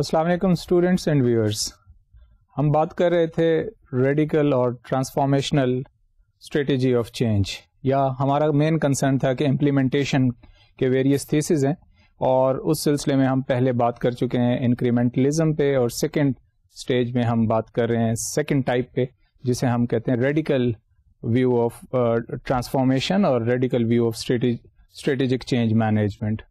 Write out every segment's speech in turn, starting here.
السلام علیکم students and viewers. ہم بات کر رہے تھے ریڈیکل اور ٹرانسفارمیشنل اسٹریٹجی آف چینج, یا ہمارا مین کنسرن تھا کہ امپلیمنٹیشن کے ویریس تھیسز ہیں, اور اس سلسلے میں ہم پہلے بات کر چکے ہیں انکریمنٹلزم پہ, اور سیکنڈ اسٹیج میں ہم بات کر رہے ہیں سیکنڈ ٹائپ پہ, جسے ہم کہتے ہیں ریڈیکل ویو آف ٹرانسفارمیشن اور radical view of strategic change management.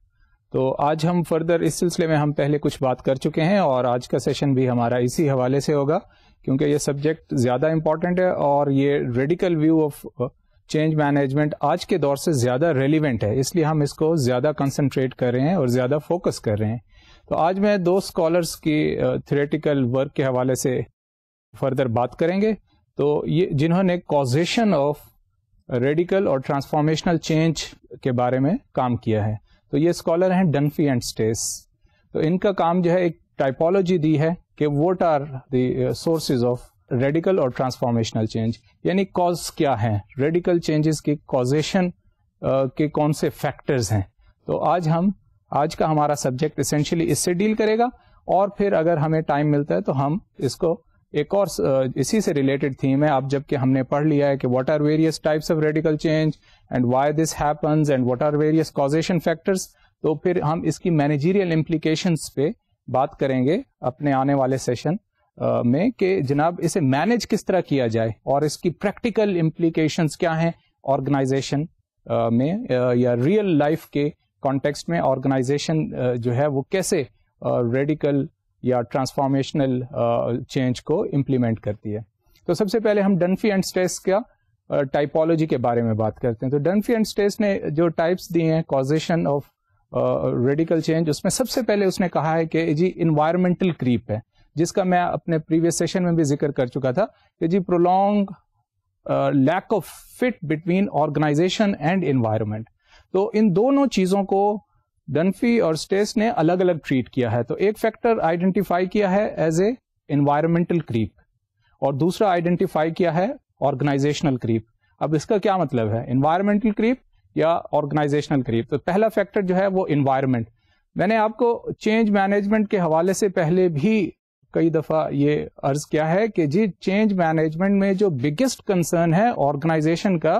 تو آج ہم فردر اس سلسلے میں ہم پہلے کچھ بات کر چکے ہیں, اور آج کا سیشن بھی ہمارا اسی حوالے سے ہوگا, کیونکہ یہ سبجیکٹ زیادہ امپورٹنٹ ہے اور یہ radical view of change management آج کے دور سے زیادہ ریلیونٹ ہے, اس لیے ہم اس کو زیادہ کنسنٹریٹ کر رہے ہیں اور زیادہ فوکس کر رہے ہیں. تو آج میں دو اسکالرس کی تھیوریٹیکل ورک کے حوالے سے فردر بات کریں گے. تو یہ جنہوں نے کازیشن آف ریڈیکل اور ٹرانسفارمیشنل چینج کے بارے میں کام کیا ہے, تو یہ اسکالر ہیں ڈنفی اینڈ اسٹیس. تو ان کا کام جو ہے ایک ٹائپولوجی دی ہے کہ what are the sources of radical اور ٹرانسفارمیشنل چینج, یعنی کاز کیا ہیں, ریڈیکل چینجز کی کازیشن کے کون سے فیکٹرز ہیں. تو آج کا ہمارا سبجیکٹ اسینشلی اس سے ڈیل کرے گا, اور پھر اگر ہمیں ٹائم ملتا ہے تو ہم اس کو ایک اور اسی سے ریلیٹڈ تھیم ہے. اب جب کہ ہم نے پڑھ لیا ہے کہ what are various types of radical change and why this happens and what are various causation factors, تو پھر ہم اس کی مینیجیریل امپلیکیشنز پہ بات کریں گے اپنے آنے والے سیشن میں, کہ جناب اسے مینیج کس طرح کیا جائے اور اس کی پریکٹیکل امپلیکیشنز کیا ہیں آرگنائزیشن میں, یا ریئل لائف کے کانٹیکسٹ میں آرگنائزیشن جو ہے وہ کیسے ریڈیکل یا ٹرانسفارمیشنل چینج کو امپلیمنٹ کرتی ہے. تو سب سے پہلے ہم ڈنفی اینڈ اسٹیس کا ٹائپولوجی کے بارے میں بات کرتے ہیں. تو ڈنفی اینڈ اسٹیس نے جو ٹائپس دیے ہیں کازیشن آف ریڈیکل چینج, اس میں سب سے پہلے اس نے کہا ہے کہ جی انوائرمنٹل کریپ ہے, جس کا میں اپنے پریویس سیشن میں بھی ذکر کر چکا تھا کہ جی prolong lack of fit between organisation and environment. تو ان دونوں چیزوں کو ڈنفی اور اسٹیس نے الگ الگ ٹریٹ کیا ہے. تو ایک فیکٹر آئیڈینٹیفائی کیا ہے ایز اے انوائرمنٹل کریپ, اور دوسرا آئیڈینٹیفائی کیا ہے آرگنائزیشنل کریپ. اب اس کا کیا مطلب ہے, انوائرمنٹل کریپ یا آرگنائزیشنل کریپ. تو پہلا فیکٹر جو ہے وہ انوائرمنٹ. میں نے آپ کو چینج مینجمنٹ کے حوالے سے پہلے بھی کئی دفعہ یہ عرض کیا ہے کہ جی چینج مینجمنٹ میں جو بگیسٹ کنسرن ہے آرگنائزیشن کا,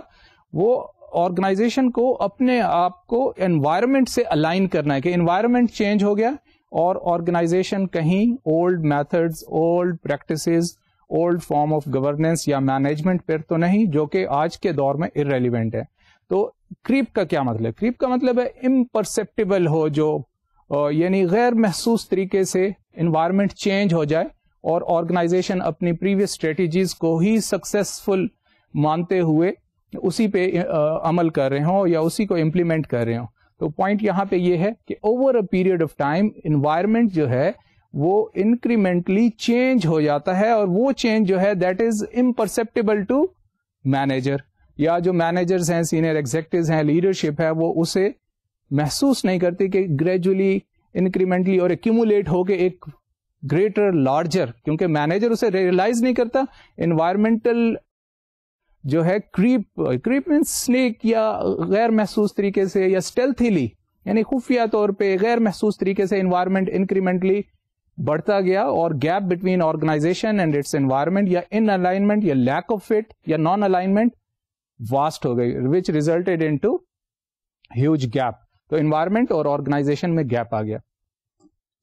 وہ آرگنائزیشن کو اپنے آپ کو انوائرمنٹ سے الائن کرنا ہے, کہ انوائرمنٹ چینج ہو گیا اور آرگنائزیشن کہیں old methods, old practices, old form of governance یا مینجمنٹ پر تو نہیں, جو کہ آج کے دور میں ارریلیونٹ ہے. تو کریپ کا کیا مطلب, کریپ کا مطلب ہے امپرسپٹیبل ہو, جو یعنی غیر محسوس طریقے سے انوائرمنٹ چینج ہو جائے اور آرگنائزیشن اپنی پریویس اسٹریٹجیز کو ہی سکسیسفل مانتے ہوئے اسی پہ عمل کر رہے ہوں یا اسی کو امپلیمنٹ کر رہے ہوں. تو پوائنٹ یہاں پہ یہ ہے کہ over a period of time environment جو ہے وہ انکریمنٹلی چینج ہو جاتا ہے, اور وہ چینج جو ہے دیٹ از امپرسپٹیبل ٹو مینیجر, یا جو مینیجرز ہیں, سینئر ایگزیکٹوز ہیں, لیڈرشپ ہے, وہ اسے محسوس نہیں کرتی کہ گریجولی انکریمنٹلی اور ایکیومولیٹ ہو کے ایک گریٹر لارجر, کیونکہ مینیجر اسے ریئلائز نہیں کرتا. انوائرمنٹل جو ہے کریپ مینس سنیک, یا غیر محسوس طریقے سے, یا اسٹیلتھیلی یعنی خفیہ طور پہ غیر محسوس طریقے سے انوائرمنٹ انکریمنٹلی بڑھتا گیا, اور gap between organisation and its environment, یا ان الائنمنٹ یا لیک آف فٹ یا نان الائنمنٹ واسٹ ہو گئی, which resulted into huge gap. تو انوائرمنٹ اور آرگنائزیشن میں گیپ آ گیا.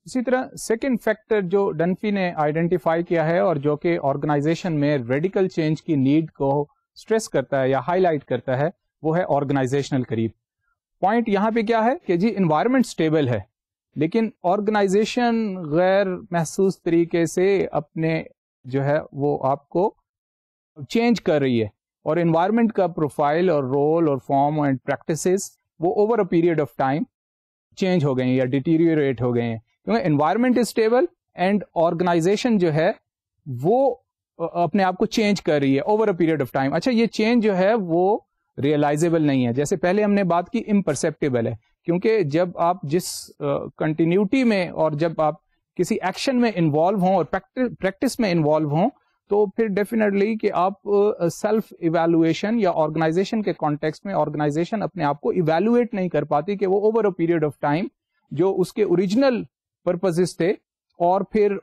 اسی طرح سیکنڈ فیکٹر جو ڈنفی نے آئیڈینٹیفائی کیا ہے اور جو کہ آرگنائزیشن میں ریڈیکل چینج کی نیڈ کو اسٹریس کرتا ہے یا ہائی لائٹ کرتا ہے, وہ ہے آرگنائزیشنل کریپ. پوائنٹ یہاں پہ کیا ہے کہ جی انوائرمنٹ اسٹیبل ہے, لیکن آرگنائزیشن غیر محسوس طریقے سے اپنے جو ہے وہ آپ کو چینج کر رہی ہے, اور انوائرمنٹ کا پروفائل اور رول اور فارم اینڈ پریکٹسز وہ over a period of time change ہو گئے ہیں یا ڈیٹیریوریٹ ہو گئے ہیں, کیونکہ environment is stable and organisation جو ہے وہ اپنے آپ کو چینج کر رہی ہے over a period of time. اچھا, یہ چینج جو ہے وہ ریئلائزیبل نہیں ہے, جیسے پہلے ہم نے بات کی امپرسپٹیبل ہے, کیونکہ جب آپ جس کنٹینیوٹی میں اور جب آپ کسی ایکشن میں انوالو ہوں اور پریکٹس میں انوالو ہوں, تو پھر ڈیفینیٹلی کہ آپ سیلف ایویلویشن یا آرگنائزیشن کے کانٹیکسٹ میں آرگنائزیشن اپنے آپ کو ایویلویٹ نہیں کر پاتی کہ وہ over a period of time جو اس کے اوریجنل پرپزز تھے اور پھر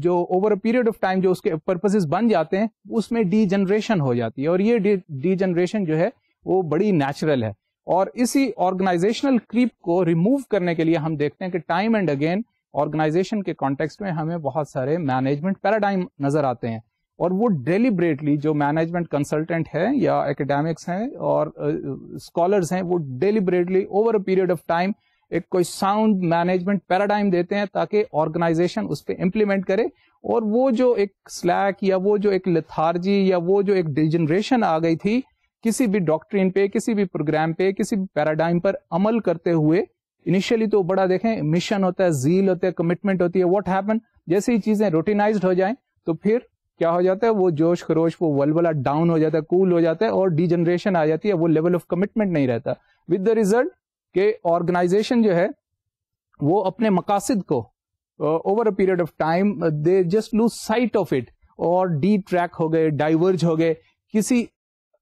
جو over a period of time جو اس کے پرپسز بن جاتے ہیں اس میں ڈی جنریشن ہو جاتی ہے, اور یہ ڈی جنریشن جو ہے وہ بڑی نیچرل ہے. اور اسی آرگنائزیشنل کریپ کو ریموو کرنے کے لیے ہم دیکھتے ہیں کہ ٹائم اینڈ اگین آرگنائزیشن کے کانٹیکسٹ میں ہمیں بہت سارے مینجمنٹ پیراڈائم نظر آتے ہیں, اور وہ ڈیلیبریٹلی جو مینجمنٹ کنسلٹنٹ ہے یا اکیڈیمکس ہیں اور اسکالرز ہیں وہ deliberately over a period of time ایک کوئی ساؤنڈ مینجمنٹ پیراڈائم دیتے ہیں تاکہ آرگنائزیشن اس پہ امپلیمنٹ کرے, اور وہ جو ایک سلیک یا وہ جو ایک لیتھارجی یا وہ جو ایک ڈیجنریشن آ گئی تھی کسی بھی ڈاکٹرین پہ, کسی بھی پروگرام پہ, کسی بھی پیراڈائم پر عمل کرتے ہوئے, انیشیلی تو بڑا دیکھیں مشن ہوتا ہے, زیل ہوتا ہے, کمٹمنٹ ہوتی ہے, واٹ ہیپن جیسے ہی چیزیں روٹینائزڈ ہو جائیں تو پھر کیا ہو جاتا ہے, وہ جوش خروش, وہ ولولہ ڈاؤن ہو جاتا ہے, کول ہو جاتا ہے, اور ڈی جنریشن آ جاتی ہے, وہ لیول آف کمٹمنٹ نہیں رہتا, ود دا ریزلٹ کہ آرگنائزیشن جو ہے وہ اپنے مقاصد کو over a period of time they just lose sight of it, اور ڈی ٹریک ہو گئے, ڈائیورج ہو گئے. کسی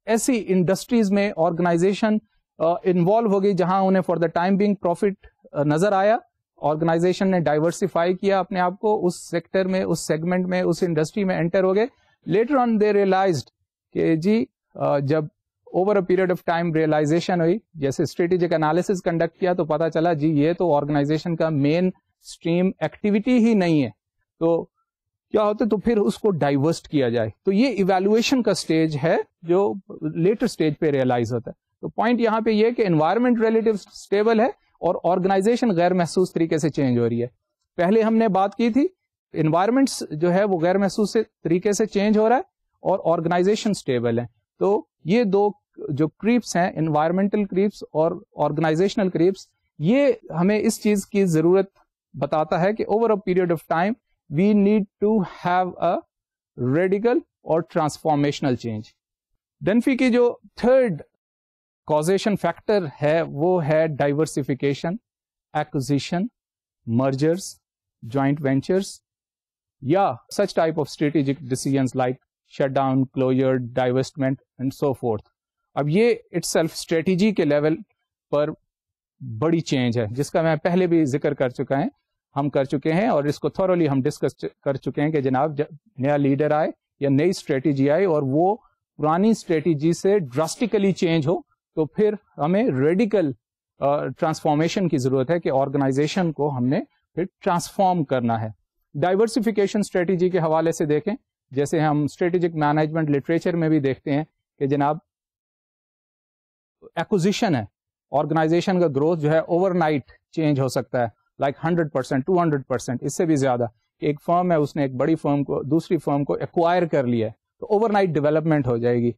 ایسی انڈسٹریز میں آرگنائزیشن انوالو ہو گئی جہاں انہیں for the time being profit نظر آیا, آرگنائزیشن نے ڈائیورسفائی کیا اپنے آپ کو, اس سیکٹر میں, اس سیگمنٹ میں, اس انڈسٹری میں انٹر ہو گئے. لیٹر آن دے ریئلائزڈ کہ جی جب over a period of time realisation ہوئی, جیسے اسٹریٹجک انالیسس کنڈکٹ کیا تو پتا چلا جی یہ تو آرگنائزیشن کا مین اسٹریم ایکٹیویٹی ہی نہیں ہے, تو کیا ہوتا ہے, تو پھر اس کو ڈائیورسٹ کیا جائے. تو یہ ایویلویشن کا سٹیج ہے جو لیٹر سٹیج پہ ریئلائز ہوتا ہے. تو پوائنٹ یہاں پہ یہ کہ انوائرمنٹ ریلیٹیو اسٹیبل ہے اور آرگنائزیشن غیر محسوس طریقے سے چینج ہو رہی ہے. پہلے ہم نے بات کی تھی انوائرمنٹس جو ہے وہ غیر محسوس طریقے سے چینج ہو رہا ہے اور آرگنائزیشن اسٹیبل ہے. تو یہ دو جو کریپس ہیں, انوائرمنٹل کریپس اور آرگنائزیشنل کریپس, یہ ہمیں اس چیز کی ضرورت بتاتا ہے کہ over a period of time we need to have a radical اور ٹرانسفارمیشنل چینج. ڈنفی کی جو تھرڈ کازیشن فیکٹر ہے وہ ہے diversification, acquisition, mergers, joint ventures یا such type of strategic decisions like shut down, closure, divestment and so forth. اب یہ it self strategy کے لیول پر بڑی چینج ہے جس کا میں پہلے بھی ذکر کر چکے ہیں اور اس کو تھورولی ہم ڈسکس کر چکے ہیں کہ جناب نیا لیڈر آئے یا نئی اسٹریٹجی آئے اور وہ پرانی اسٹریٹجی سے ڈراسٹیکلی چینج ہو تو پھر ہمیں ریڈیکل ٹرانسفارمیشن کی ضرورت ہے کہ آرگنائزیشن کو ہم نے پھر ٹرانسفارم کرنا ہے. ڈائیورسفیکیشن اسٹریٹجی کے حوالے سے دیکھیں, جیسے ہم اسٹریٹجک مینجمنٹ لٹریچر میں بھی دیکھتے ہیں کہ جناب ایکوزیشن ہے, آرگنائزیشن کا گروتھ جو ہے اوور نائٹ چینج ہو سکتا ہے, لائک 100%, 200%, اس سے بھی زیادہ. ایک فرم ہے, اس نے ایک بڑی فرم کو دوسری فرم کو ایکوائر کر لیا ہے تو اوور نائٹ ڈیولپمنٹ ہو جائے گی.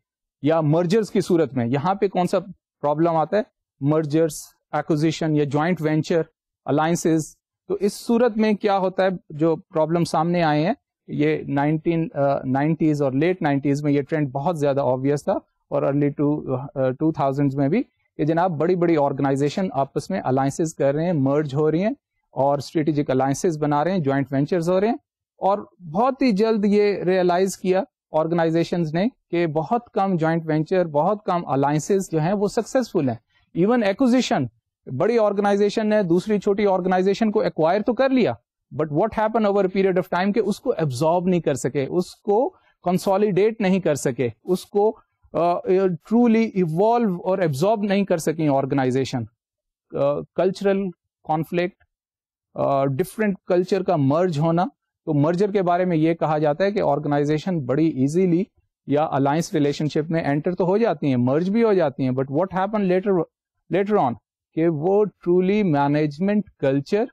یا مرجرز کی صورت میں یہاں پہ کون سا پرابلم آتا ہے, مرجرز, ایکوزیشن یا جوائنٹ وینچر, الائنسز. تو اس صورت میں کیا ہوتا ہے, جو پرابلم سامنے آئے ہیں یہ 1990s اور لیٹ 90s میں یہ ٹرینڈ بہت زیادہ آبویس تھا اور ارلی 2000s میں بھی کہ جناب بڑی بڑی آرگنائزیشن آپس میں الائنسز کر رہے ہیں, مرج ہو رہی ہیں اور اسٹریٹجک الائنسز بنا رہے ہیں, جوائنٹ وینچرز ہو رہے ہیں. اور بہت ہی جلد یہ ریئلائز کیا آرگنائزیشنز نے کہ بہت کم جوائنٹ وینچر, بہت کم الائنسز جو ہیں وہ سکسیزفل ہیں. ایون ایکوزیشن, بڑی آرگنائزیشن نے دوسری چھوٹی آرگنائزیشن کو ایکوائر تو کر لیا but what happen over period of time کہ اس کو ایبزارب نہیں کر سکے, اس کو کنسالیڈیٹ نہیں کر سکے, اس کو ٹرولی ایوالو اور ایبزارب نہیں کر سکیں organisation. Cultural conflict, different culture کا مرج ہونا. تو مرجر کے بارے میں یہ کہا جاتا ہے کہ آرگنائزیشن بڑی ایزیلی یا الائنس ریلیشن شپ میں انٹر تو ہو جاتی ہیں, مرج بھی ہو جاتی ہیں, but what happen later on کہ وہ ٹرولی مینجمنٹ کلچر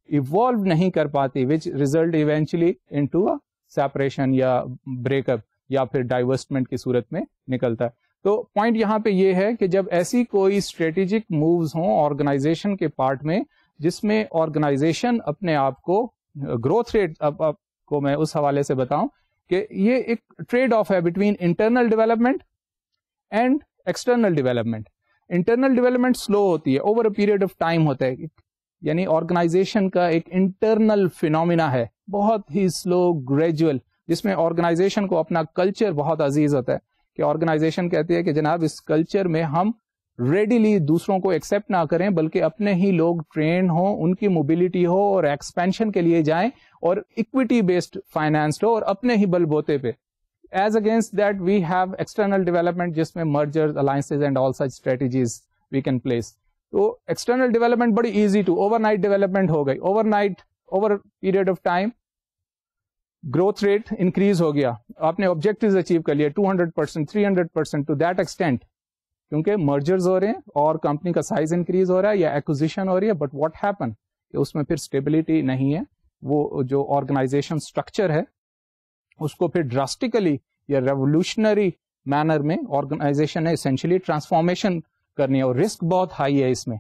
ایوالو نہیں کر پاتی, which result eventually into separation یا بریک اپ یا پھر ڈائیورسمنٹ کی صورت میں نکلتا ہے. تو پوائنٹ یہاں پہ یہ ہے کہ جب ایسی کوئی اسٹریٹجک مووز ہوں آرگنائزیشن کے پارٹ میں جس میں آرگنائزیشن اپنے آپ کو گروتھ ریٹ کو میں اس حوالے سے بتاؤں کہ یہ ایک ٹریڈ آف ہے between internal development and external development. Internal development slow ہوتی ہے, over a period of time ہوتا ہے, یعنی آرگنائزیشن کا ایک انٹرنل فینومینا ہے بہت ہی سلو گریجول, جس میں آرگنائزیشن کو اپنا کلچر بہت عزیز ہوتا ہے کہ آرگنائزیشن کہتی ہے کہ جناب اس کلچر میں ہم ریڈیلی دوسروں کو ایکسپٹ نہ کریں, بلکہ اپنے ہی لوگ ٹرین ہوں, ان کی موبلٹی ہو اور ایکسپینشن کے لیے جائیں, اور اکویٹی بیسڈ فائنانس ہو اور اپنے ہی بل بوتے پہ. As against that we have external development, جس میں merger, alliances and all such strategies we can place. تو ایکسٹرنل ڈیولپمنٹ بڑی easy to overnight development ہو گئی. Overnight, over period of time growth rate increase ہو گیا, آپ نے آبجیکٹیوز اچیو کر لیا 200%, 300% ٹو دیٹ ایکسٹینٹ, کیونکہ مرجرز ہو رہے ہیں اور کمپنی کا سائز انکریز ہو رہا ہے یا ایکوزیشن ہو رہی ہے. بٹ واٹ ہیپن کہ اس میں پھر اسٹیبلٹی نہیں ہے, وہ جو آرگنائزیشن اسٹرکچر ہے اس کو پھر ڈراسٹیکلی یا ریولیوشنری مینر میں آرگنائزیشن نے اسینشلی ٹرانسفارمیشن کرنی ہے, اور رسک بہت ہائی ہے اس میں,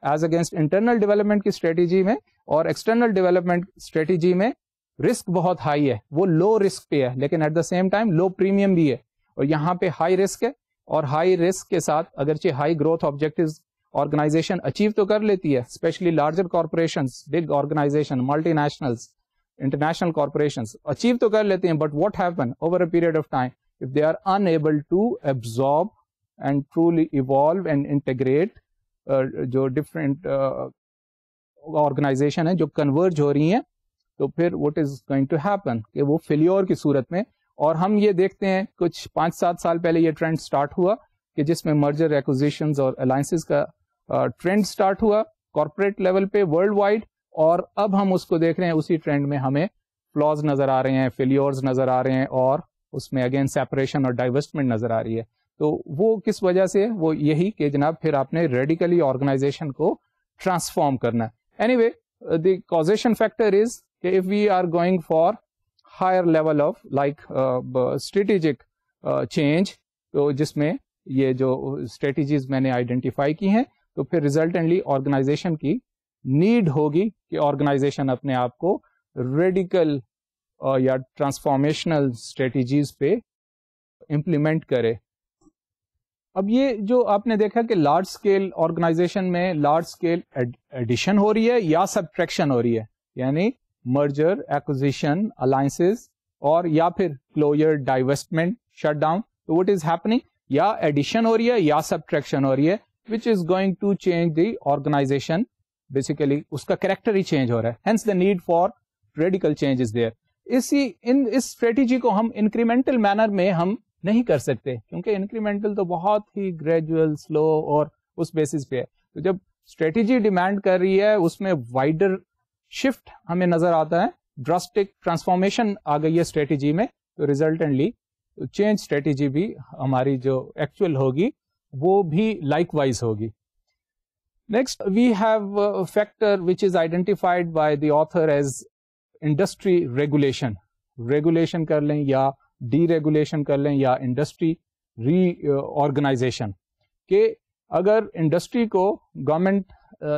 ایز اگینسٹ انٹرنل ڈیولپمنٹ کی اسٹریٹجی میں اور ایکسٹرنل ڈیولپمنٹ اسٹریٹجی میں رسک بہت ہائی ہے. وہ لو رسک پہ ہے لیکن at the same time low premium بھی ہے, اور یہاں پہ ہائی رسک ہے, اور ہائی رسک کے ساتھ اگرچہ high growth objectives organization achieve تو کر لیتی ہے, especially larger corporations, big organization, multinationals, international corporations achieve تو کر لیتے ہیں. But what happen over a period of time if they are enable to absorb and truly evolve and integrate, جو different organization ہیں جو converge ہو رہی ہیں, تو پھر what is going to happen کہ وہ فیلیور کی صورت میں. اور ہم یہ دیکھتے ہیں کچھ 5-7 سال پہلے یہ ٹرینڈ سٹارٹ ہوا کہ جس میں مرجر, ایکوزیشنز اور الائنسز کا ٹرینڈ سٹارٹ ہوا کارپوریٹ لیول پہ ورلڈ وائڈ, اور اب ہم اس کو دیکھ رہے ہیں اسی ٹرینڈ میں ہمیں فلاز نظر آ رہے ہیں, فیلیورز نظر آ رہے ہیں, اور اس میں اگین سیپریشن اور ڈائیورسمنٹ نظر آ رہی ہے. تو وہ کس وجہ سے, وہ یہی کہ جناب پھر آپ نے ریڈیکلی آرگنائزیشن کو ٹرانسفارم کرنا ہے. Any way the causation factor is کہ if we are going for higher level of like strategic change, تو جس میں یہ جو اسٹریٹجیز میں نے آئیڈینٹیفائی کی ہیں, تو پھر ریزلٹنٹلی آرگنائزیشن کی نیڈ ہوگی کہ آرگنائزیشن اپنے آپ کو ریڈیکل یا ٹرانسفارمیشنل اسٹریٹجیز پہ امپلیمنٹ کرے. اب یہ جو آپ نے دیکھا کہ لارج اسکیل آرگنائزیشن میں لارج اسکیل ایڈیشن ہو رہی ہے یا سبٹریکشن ہو رہی ہے, یعنی مرجر, ایکوزیشن, الائنسز, اور یا پھر کلوجر, ڈائیوسٹمنٹ, شٹ ڈاؤن. تو وٹ از ہیپننگ, یا ایڈیشن ہو رہی ہے یا سبٹریکشن ہو رہی ہے, which is going to change the organisation. Basically اس کا کریکٹر ہی چینج ہو رہا ہے, hence the need for radical change is there. اس اسٹریٹجی کو ہم انکریمنٹل مینر میں ہم نہیں کر سکتے, کیونکہ انکریمنٹل تو بہت ہی گریجوئل, سلو اور اس بیسس پہ ہے. تو جب اسٹریٹجی ڈیمانڈ کر رہی ہے اس میں وائڈر شفٹ ہمیں نظر آتا ہے, ڈراسٹک ٹرانسفارمیشن آ گئی ہے اسٹریٹجی میں, تو ریزلٹنٹلی چینج اسٹریٹجی بھی ہماری جو ایکچوئل ہوگی وہ بھی لائک وائز ہوگی. Next we have factor which is identified by the author as industry regulation. Regulation کر لیں یا ڈی ریگولیشن کر لیں یا انڈسٹری ری آرگنائزیشن, کہ اگر انڈسٹری کو گورنمنٹ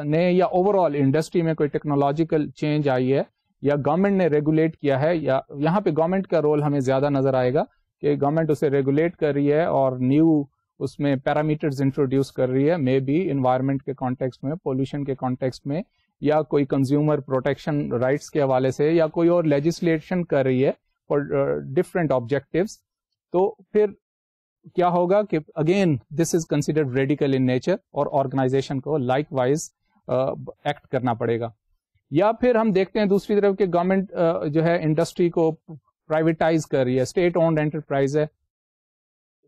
نے یا اوور آل انڈسٹری میں کوئی ٹیکنالوجیکل چینج آئی ہے یا گورنمنٹ نے ریگولیٹ کیا ہے, یا یہاں پہ گورنمنٹ کا رول ہمیں زیادہ نظر آئے گا کہ گورنمنٹ اسے ریگولیٹ کر رہی ہے اور نیو اس میں پیرامیٹرز انٹروڈیوس کر رہی ہے, مے بی انوائرمنٹ کے کانٹیکسٹ میں, پولوشن کے کانٹیکسٹ میں, یا کوئی کنزیومر پروٹیکشن رائٹس کے حوالے سے, یا کوئی اور لیجسلیشن کر رہی ہے فار ڈفرینٹ آبجیکٹیوز. تو پھر کیا ہوگا کہ again this is considered radical in nature, اور آرگنائزیشن کو لائک وائز ایکٹ کرنا پڑے گا. یا پھر ہم دیکھتے ہیں دوسری طرف کہ گورنمنٹ جو ہے انڈسٹری کو پرائیویٹائز کر رہی ہے, اسٹیٹ اونڈ انٹرپرائز ہے,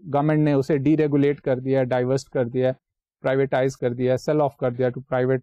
گورنمنٹ نے اسے ڈی ریگولیٹ کر دیا, ڈائیورسٹ کر دیا, پرائیویٹائز کر دیا, سیل آف کر دیا to private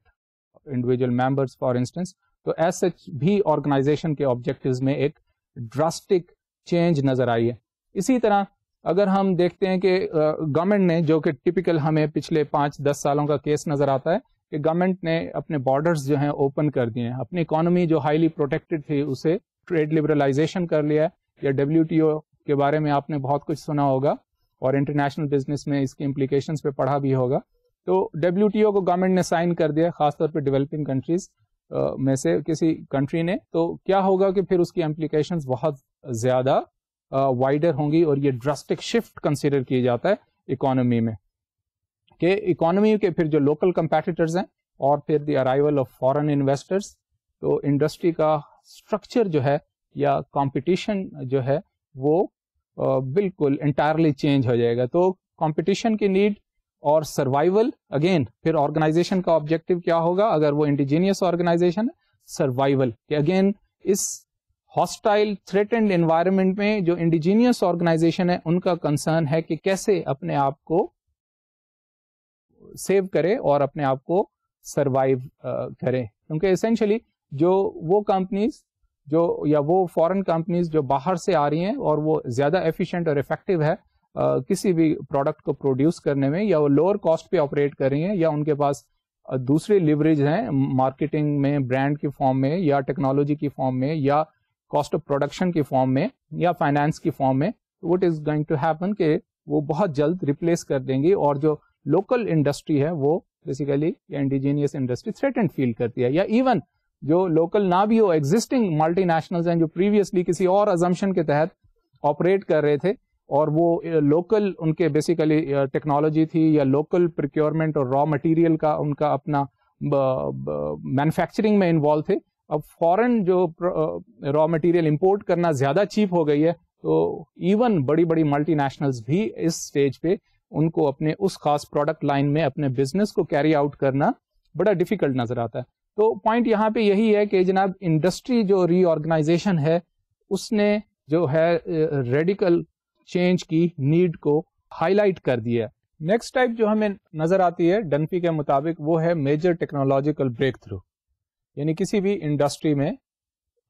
individual members for instance. تو ایز سچ بھی آرگنائزیشن کے آبجیکٹیوز میں ایک ڈراسٹک چینج نظر آئی ہے. اسی طرح اگر ہم دیکھتے ہیں کہ گورنمنٹ نے, جو کہ ٹپیکل ہمیں پچھلے 5-10 سالوں کا کیس نظر آتا ہے, کہ گورنمنٹ نے اپنے بارڈرز جو ہیں اوپن کر دیے ہیں, اپنی اکانومی جو ہائیلی پروٹیکٹڈ تھی اسے ٹریڈ لبرلائزیشن کر لیا ہے. یا WTO کے بارے میں آپ نے بہت کچھ سنا ہوگا اور انٹرنیشنل بزنس میں اس کی امپلیکیشنز پہ پڑھا بھی ہوگا. تو WTO کو گورنمنٹ نے سائن کر دیا, خاص طور پہ ڈیولپنگ کنٹریز میں سے کسی کنٹری نے. تو کیا ہوگا کہ پھر اس کی امپلیکیشنز بہت زیادہ وائڈر ہوں گی, اور یہ ڈراسٹک شفٹ کنسیڈر کیا جاتا ہے اکانومی میں, کہ اکانومی کے پھر جو لوکل کمپیٹیٹرز ہیں اور پھر the arrival of foreign investors, تو انڈسٹری کا اسٹرکچر جو ہے یا کمپٹیشن جو ہے وہ بالکل انٹائرلی چینج ہو جائے گا. تو کمپٹیشن کی نیڈ اور سروائیول. اگین پھر آرگنائزیشن کا آبجیکٹو کیا ہوگا اگر وہ انڈیجینئس آرگنائزیشن ہے؟ سروائیول. کہ اگین اس ہاسٹائل تھریٹنڈ انوائرمنٹ میں جو انڈیجینئس آرگنائزیشن ہے ان کا کنسرن ہے کہ کیسے اپنے آپ کو سیو کرے اور اپنے آپ کو سروائیو کرے. کیونکہ اسینشلی جو وہ کمپنیز جو یا وہ فورن کمپنیز جو باہر سے آ رہی ہیں اور وہ زیادہ ایفیشینٹ اور افیکٹو ہے کسی بھی پروڈکٹ کو پروڈیوس کرنے میں, یا وہ لوور کاسٹ پہ آپریٹ کر رہی ہیں, یا ان کے پاس دوسرے لیوریج ہیں مارکیٹنگ میں, برانڈ کی فارم میں, یا ٹیکنالوجی کی فارم میں, یا کاسٹ آف پروڈکشن کی فارم میں, یا فائنانس کی فارم میں, what is going to happen کہ وہ بہت جلد ریپلیس کر دیں گی, اور جو لوکل انڈسٹری ہے وہ بیسیکلی یا انڈیجینئس انڈسٹری تھریٹنڈ فیل کرتی ہے. یا ایون جو لوکل نہ بھی ہو, ایگزسٹنگ ملٹی نیشنلز ہیں جو پریویسلی کسی اور ازمپشن کے تحت آپریٹ کر رہے تھے, اور وہ لوکل ان کے بیسیکلی ٹیکنالوجی تھی یا لوکل پروکیورمنٹ اور را مٹیریل کا ان کا اپنا مینوفیکچرنگ میں انوالو تھے. اب فورن جو را مٹیریل امپورٹ کرنا زیادہ چیپ ہو گئی ہے, تو ایون بڑی بڑی ملٹی نیشنلز بھی اس سٹیج پہ ان کو اپنے اس خاص پروڈکٹ لائن میں اپنے بزنس کو کیری آؤٹ کرنا بڑا ڈیفیکلٹ نظر آتا ہے. تو پوائنٹ یہاں پہ یہی ہے کہ جناب انڈسٹری جو ری آرگنائزیشن ہے اس نے جو ہے ریڈیکل چینج کی نیڈ کو ہائی لائٹ کر دیا ہے. نیکسٹ ٹائپ جو ہمیں نظر آتی ہے ڈنفی کے مطابق وہ ہے میجر ٹیکنالوجیکل بریک تھرو. یعنی کسی بھی انڈسٹری میں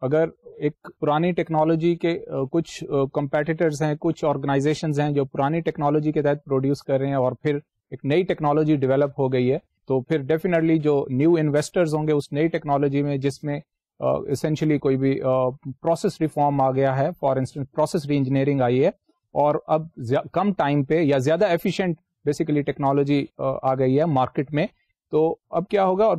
اگر ایک پرانی ٹیکنالوجی کے کچھ کمپیٹیٹرز ہیں, کچھ آرگنائزیشنز ہیں جو پرانی ٹیکنالوجی کے تحت پروڈیوس کر رہے ہیں, اور پھر ایک نئی ٹیکنالوجی ڈیولپ ہو گئی ہے, تو پھر ڈیفینیٹلی جو نیو انویسٹرز ہوں گے اس نئی ٹیکنالوجی میں جس میں اسینشلی کوئی بھی پروسیس ریفارم آ گیا ہے, for instance process reengineering آئی ہے, اور اب کم ٹائم پہ یا زیادہ ایفیشینٹ بیسیکلی ٹیکنالوجی آ گئی ہے مارکیٹ میں, تو اب کیا ہوگا, اور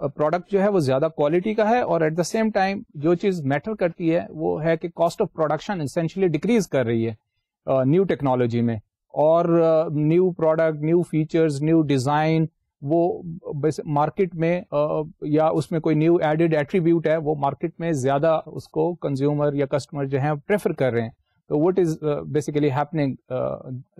پروڈکٹ جو ہے وہ زیادہ کوالٹی کا ہے, اور ایٹ دا سیم ٹائم جو چیز میٹر کرتی ہے وہ ہے کہ cost of production essentially decrease کر رہی ہے نیو ٹیکنالوجی میں, اور new product, new features, new design وہ مارکیٹ میں یا اس میں کوئی نیو ایڈڈ ایٹریبیوٹ ہے وہ مارکیٹ میں زیادہ اس کو کنزیومر یا کسٹمر جو ہیں پریفر کر رہے ہیں. تو what is basically happening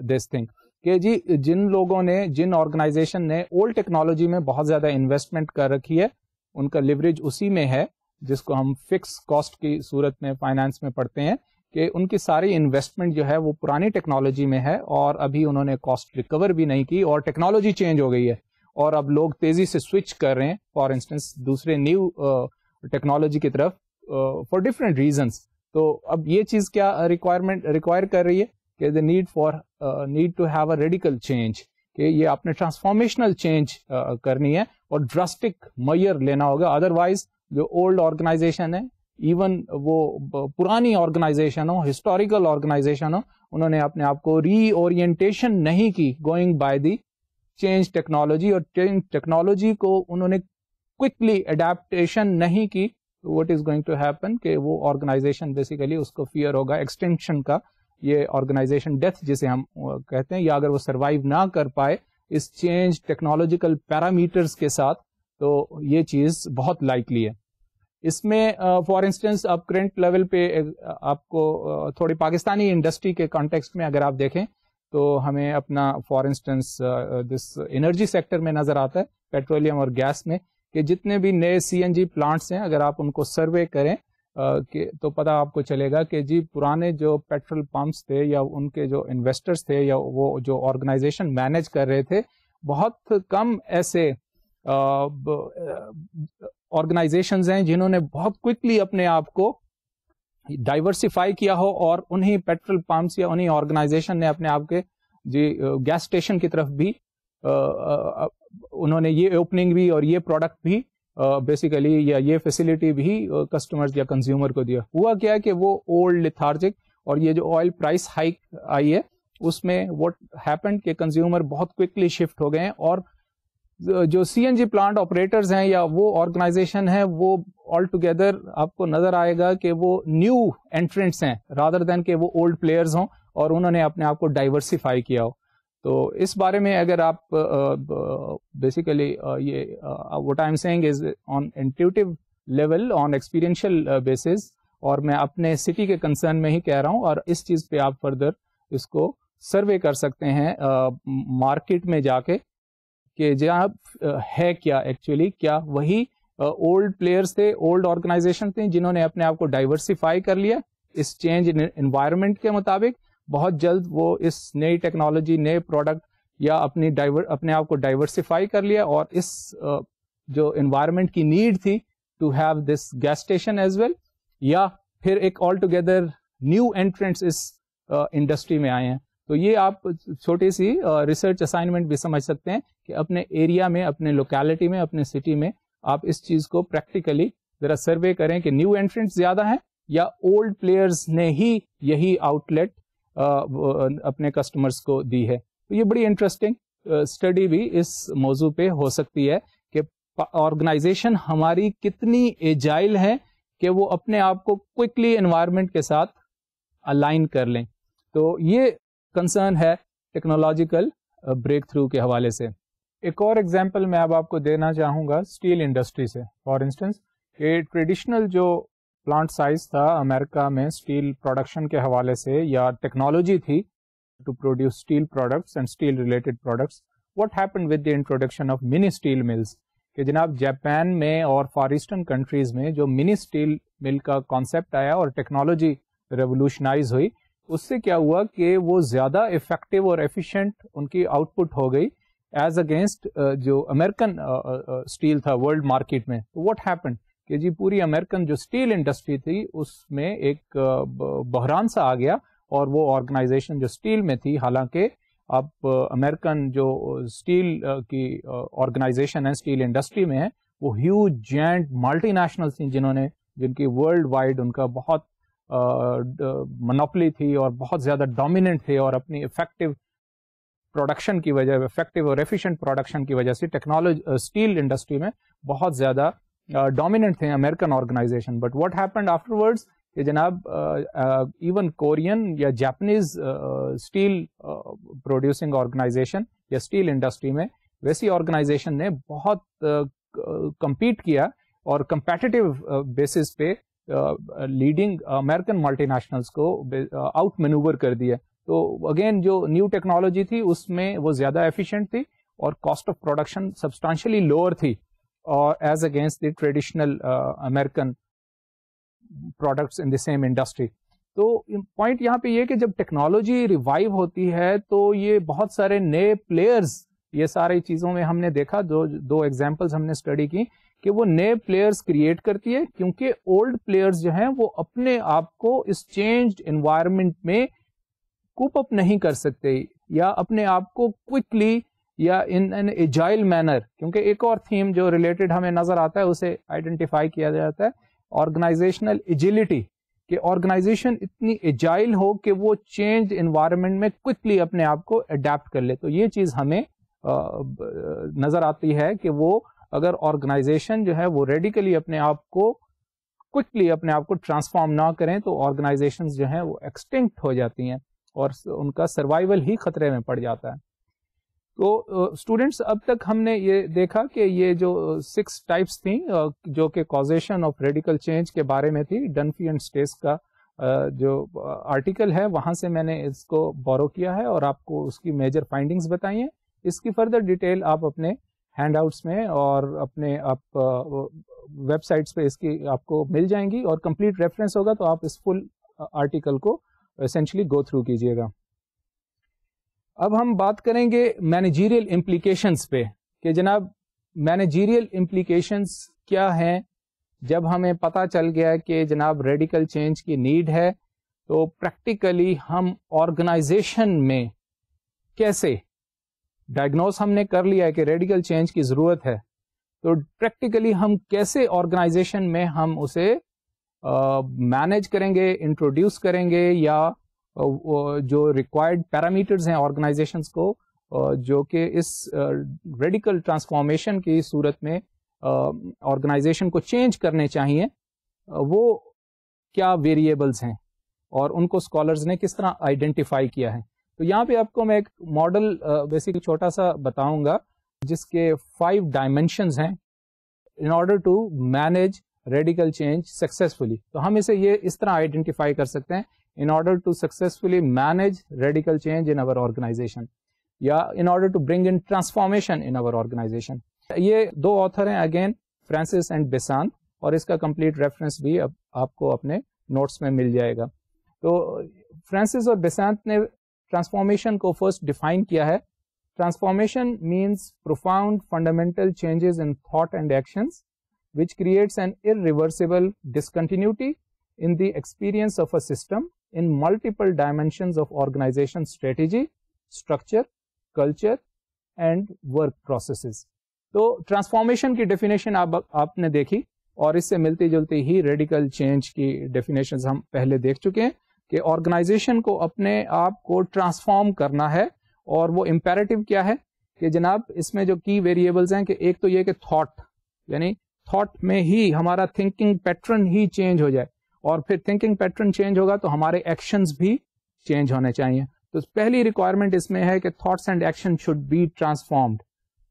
this thing کہ جی جن لوگوں نے, جن آرگنائزیشن نے اولڈ ٹیکنالوجی میں بہت زیادہ انویسٹمنٹ کر رکھی ہے, ان کا لیوریج اسی میں ہے جس کو ہم فکس کاسٹ کی صورت میں فائنانس میں پڑھتے ہیں, کہ ان کی ساری انویسٹمنٹ جو ہے وہ پرانی ٹیکنالوجی میں ہے, اور ابھی انہوں نے کاسٹ ریکور بھی نہیں کی, اور ٹیکنالوجی چینج ہو گئی ہے, اور اب لوگ تیزی سے سوئچ کر رہے ہیں فار انسٹنس دوسرے نیو ٹیکنالوجی کی طرف فار ڈفرینٹ ریزنس. تو اب یہ چیز کیا ریکوائر کر رہی ہے کہ the need to have a radical change, کہ یہ آپ نے ٹرانسفارمیشنل چینج کرنی ہے اور ڈراسٹک میئر لینا ہوگا. ادروائز جو اولڈ آرگنائزیشن ہے, ایون وہ پرانی آرگنائزیشن ہو, ہسٹوریکل آرگنائزیشن ہو, انہوں نے اپنے آپ کو ری اورینٹیشن نہیں کی going by the change technology, اور چینج ٹیکنالوجی کو انہوں نے کوئکلی اڈیپٹیشن نہیں کی. What is going to happen کہ وہ آرگنائزیشن بیسیکلی اس کو فیئر ہوگا ایکسٹینشن کا, یہ آرگنائزیشن ڈیتھ جسے ہم کہتے ہیں, یا اگر وہ سروائیو نہ کر پائے اس چینج ٹیکنالوجیکل پیرامیٹرز کے ساتھ, تو یہ چیز بہت لائکلی ہے. اس میں فار انسٹنس اب کرنٹ لیول پہ آپ کو تھوڑی پاکستانی انڈسٹری کے کانٹیکسٹ میں اگر آپ دیکھیں تو ہمیں اپنا for instance this energy sector میں نظر آتا ہے, پیٹرولیم اور گیس میں, کہ جتنے بھی نئے CNG پلانٹس ہیں اگر آپ ان کو سروے کریں تو پتہ آپ کو چلے گا کہ جی پرانے جو پیٹرول پمپس تھے یا ان کے جو انویسٹرز تھے یا وہ جو آرگنائزیشن مینیج کر رہے تھے, بہت کم ایسے آرگنائزیشنز ہیں جنہوں نے بہت کوئکلی اپنے آپ کو ڈائیورسیفائی کیا ہو, اور انہی پیٹرول پمپس یا انہی آرگنائزیشن نے اپنے آپ کے جی گیس اسٹیشن کی طرف بھی انہوں نے یہ اوپننگ بھی اور یہ پروڈکٹ بھی بیسیکلی یا یہ فیسلٹی بھی کسٹمر یا کنزیومر کو دیا. ہوا کیا کہ وہ اولڈ لیتھارجک, اور یہ جو آئل پرائس ہائک آئی ہے اس میں واٹ ہیپنڈ کہ کنزیومر بہت کوئکلی شفٹ ہو گئے ہیں, اور جو CNG پلانٹ آپریٹرز ہیں یا وہ آرگنائزیشن ہیں وہ آل ٹوگیدر آپ کو نظر آئے گا کہ وہ نیو انٹرنٹس ہیں رادر دین کہ وہ اولڈ پلیئرز ہوں اور انہوں نے اپنے آپ کو ڈائیورسیفائی کیا ہو. تو اس بارے میں اگر آپ بیسیکلی یہ what I'm saying is on intuitive level, on experiential basis, اور میں اپنے سٹی کے کنسرن میں ہی کہہ رہا ہوں, اور اس چیز پہ آپ فردر اس کو سروے کر سکتے ہیں مارکیٹ میں جا کے کہ جہاں ہے کیا ایکچولی، کیا وہی اولڈ پلیئرس تھے، اولڈ آرگنائزیشن تھیں جنہوں نے اپنے آپ کو ڈائیورسیفائی کر لیا اس چینج انوائرمنٹ کے مطابق. بہت جلد وہ اس نئی ٹیکنالوجی، نئے پروڈکٹ یا اپنے آپ کو ڈائیورسیفائی کر لیا، اور اس جو انوائرمنٹ کی نیڈ تھی to have this gas station as well, یا پھر ایک آل ٹوگیدر نیو انٹرنٹس اس انڈسٹری میں آئے ہیں. تو یہ آپ چھوٹی سی ریسرچ اسائنمنٹ بھی سمجھ سکتے ہیں کہ اپنے ایریا میں، اپنے لوکیلٹی میں، اپنے سٹی میں آپ اس چیز کو پریکٹیکلی ذرا سروے کریں کہ نیو انٹرنٹس زیادہ ہیں یا اولڈ پلیئرز نے ہی یہی آؤٹ لیٹ اپنے کسٹمرز کو دی ہے. تو یہ بڑی انٹرسٹنگ اسٹڈی بھی اس موضوع پہ ہو سکتی ہے کہ آرگنائزیشن ہماری کتنی ایجائل ہے کہ وہ اپنے آپ کو کوئکلی انوائرمنٹ کے ساتھ الائن کر لیں. تو یہ کنسرن ہے ٹیکنالوجیکل بریک تھرو کے حوالے سے. ایک اور ایگزامپل میں اب آپ کو دینا چاہوں گا اسٹیل انڈسٹری سے. فار انسٹنس کہ ٹریڈیشنل جو پلانٹ سائز تھا امریکہ میں اسٹیل پروڈکشن کے حوالے سے، یا ٹیکنالوجی تھی to produce steel products and steel related products, what happened with the introduction of mini steel mills, کہ جناب جاپان میں اور فار ایسٹرن کنٹریز میں جو منی اسٹیل مل کا کانسیپٹ آیا اور ٹیکنالوجی ریولوشنائز ہوئی، اس سے کیا ہوا کہ وہ زیادہ افیکٹو اور ایفیشینٹ ان کی آؤٹ پٹ ہو گئی ایز اگینسٹ جو امریکن اسٹیل تھا ورلڈ مارکیٹ میں. واٹ ہیپنڈ کہ جی پوری امریکن جو اسٹیل انڈسٹری تھی اس میں ایک بحران سا آ گیا، اور وہ آرگنائزیشن جو اسٹیل میں تھی، حالانکہ اب امریکن جو اسٹیل کی آرگنائزیشن ہے اسٹیل انڈسٹری میں ہے، وہ ہیوج جینٹ ملٹی نیشنلز تھیں جن کی ورلڈ وائڈ ان کا بہت منوپلی تھی اور بہت زیادہ ڈومیننٹ تھے، اور اپنی افیکٹو پروڈکشن کی وجہ، افیکٹو اور ایفیشینٹ پروڈکشن کی وجہ سے ٹیکنالوجی اسٹیل انڈسٹری میں بہت زیادہ ڈومیننٹ تھے American organization. But what happened afterwards کہ جناب ایون کورین یا جاپنیز اسٹیل پروڈیوسنگ آرگنائزیشن یا اسٹیل انڈسٹری میں ویسی آرگنائزیشن نے بہت کمپیٹ کیا اور کمپیٹیٹو بیسس پہ لیڈنگ امریکن ملٹی نیشنلز کو آؤٹ مینوور کر دیا. تو اگین جو نیو ٹیکنالوجی تھی اس میں وہ زیادہ ایفیشینٹ تھی اور cost of production substantially lower تھی اور as against the traditional American products in the same industry. تو پوائنٹ یہاں پہ یہ کہ جب ٹیکنالوجی ریوائیو ہوتی ہے تو یہ بہت سارے نئے پلیئرز، یہ ساری چیزوں میں ہم نے دیکھا، دو ایگزامپلز ہم نے اسٹڈی کی کہ وہ نئے پلیئرز کریٹ کرتی ہے، کیونکہ اولڈ پلیئرز جو ہیں وہ اپنے آپ کو اس چینجڈ انوائرمنٹ میں کوپ اپ نہیں کر سکتے یا اپنے آپ کو کوئکلی یا ان این ایجائل مینر. کیونکہ ایک اور تھیم جو ریلیٹڈ ہمیں نظر آتا ہے اسے آئیڈینٹیفائی کیا جاتا ہے آرگنائزیشنل ایجیلٹی، کہ آرگنائزیشن اتنی ایجائل ہو کہ وہ چینج انوائرمنٹ میں کوئکلی اپنے آپ کو اڈیپٹ کر لے. تو یہ چیز ہمیں نظر آتی ہے کہ وہ اگر آرگنائزیشن جو ہے وہ ریڈیکلی اپنے آپ کو کوئکلی اپنے آپ کو ٹرانسفارم نہ کریں تو آرگنائزیشنز جو ہیں وہ ایکسٹنکٹ ہو جاتی ہیں اور ان کا سروائیول ہی خطرے میں پڑ جاتا ہے. تو اسٹوڈینٹس اب تک ہم نے یہ دیکھا کہ یہ جو 6 ٹائپس تھیں جو کہ کازیشن آف ریڈیکل چینج کے بارے میں تھی، ڈنفی اینڈ اسٹیس کا جو آرٹیکل ہے وہاں سے میں نے اس کو بورو کیا ہے اور آپ کو اس کی میجر فائنڈنگز بتائی ہیں. اس کی فردر ڈیٹیل آپ اپنے ہینڈ آؤٹس میں اور اپنے آپ ویب سائٹس پہ اس کی آپ کو مل جائیں گی اور کمپلیٹ ریفرنس ہوگا تو آپ اس فل آرٹیکل کو اسینچلی گو تھرو کیجیے گا. اب ہم بات کریں گے مینیجیریل امپلیکیشنز پہ کہ جناب مینیجیریل امپلیکیشنز کیا ہیں. جب ہمیں پتہ چل گیا کہ جناب ریڈیکل چینج کی نیڈ ہے تو پریکٹیکلی ہم آرگنائزیشن میں کیسے ڈائگنوز ہم نے کر لیا ہے کہ ریڈیکل چینج کی ضرورت ہے، تو پریکٹیکلی ہم کیسے آرگنائزیشن میں ہم اسے مینیج کریں گے، انٹروڈیوس کریں گے، یا جو ریکوائرڈ پیرامیٹرز ہیں آرگنائزیشنز کو جو کہ اس ریڈیکل ٹرانسفارمیشن کی صورت میں آرگنائزیشن کو چینج کرنے چاہیے، وہ کیا ویریبلز ہیں اور ان کو اسکالرز نے کس طرح آئیڈینٹیفائی کیا ہے. تو یہاں پہ آپ کو میں ایک ماڈل بیسیکلی چھوٹا سا بتاؤں گا جس کے 5 ڈائمینشنز ہیں in order to manage radical change successfully. تو ہم اسے یہ اس طرح آئیڈینٹیفائی کر سکتے ہیں in order to successfully manage radical change in our organization, یا in order to bring in transformation in our organization. یہ دو آتھر ہیں اگین فرانسس اینڈ بیسانت, اور اس کا کمپلیٹ ریفرنس بھی اب آپ کو اپنے نوٹس میں مل جائے گا. تو فرانسس اور بیسانت نے ٹرانسفارمیشن کو فرسٹ ڈیفائن کیا ہے. Transformation means profound fundamental changes in thought and actions which creates an irreversible discontinuity in the experience of a system in multiple dimensions of organization strategy, structure, culture and work processes. تو transformation کی definition آپ نے دیکھی, اور اس سے ملتی جلتی ہی radical change کی ڈیفینیشنز ہم پہلے دیکھ چکے ہیں کہ آرگنائزیشن کو اپنے آپ کو ٹرانسفارم کرنا ہے, اور وہ امپیریٹو کیا ہے کہ جناب اس میں جو کی ویریبلز ہیں کہ ایک تو یہ کہ تھاٹ, یعنی تھاٹ میں ہی ہمارا تھنکنگ پیٹرن ہی چینج ہو جائے, اور پھر تھنکنگ پیٹرن چینج ہوگا تو ہمارے ایکشنز بھی چینج ہونے چاہیے. تو پہلی ریکوائرمنٹ اس میں ہے کہ thoughts and action should be transformed,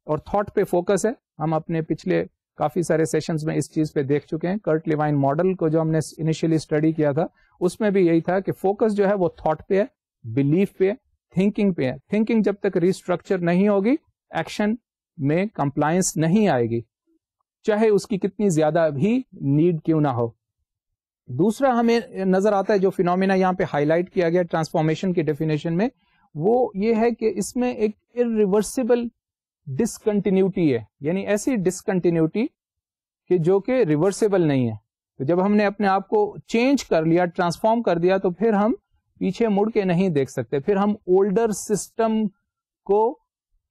اور تھاٹ پہ فوکس ہے. ہم اپنے پچھلے کافی سارے سیشنز میں اس چیز پہ دیکھ چکے ہیں. کرٹ لیوائن ماڈل کو جو ہم نے انیشیلی اسٹڈی کیا تھا اس میں بھی یہی تھا کہ فوکس جو ہے وہ تھاٹ پہ ہے, بلیف پہ ہے, تھنکنگ پہ ہے. تھنکنگ جب تک ریسٹرکچر نہیں ہوگی ایکشن میں کمپلائنس نہیں آئے گی, چاہے اس کی کتنی زیادہ بھی نیڈ کیوں نہ ہو. دوسرا ہمیں نظر آتا ہے جو فینومینا یہاں پہ ہائی لائٹ کیا گیا ٹرانسفارمیشن کی ڈیفینیشن میں, وہ یہ ہے کہ اس میں ایک irreversible ڈسکنٹینیوٹی ہے, یعنی ایسی ڈسکنٹینیوٹی کہ جو کہ ریورسیبل نہیں ہے. تو جب ہم نے اپنے آپ کو چینج کر لیا, ٹرانسفارم کر دیا, تو پھر ہم پیچھے مڑ کے نہیں دیکھ سکتے, پھر ہم اولڈر سسٹم کو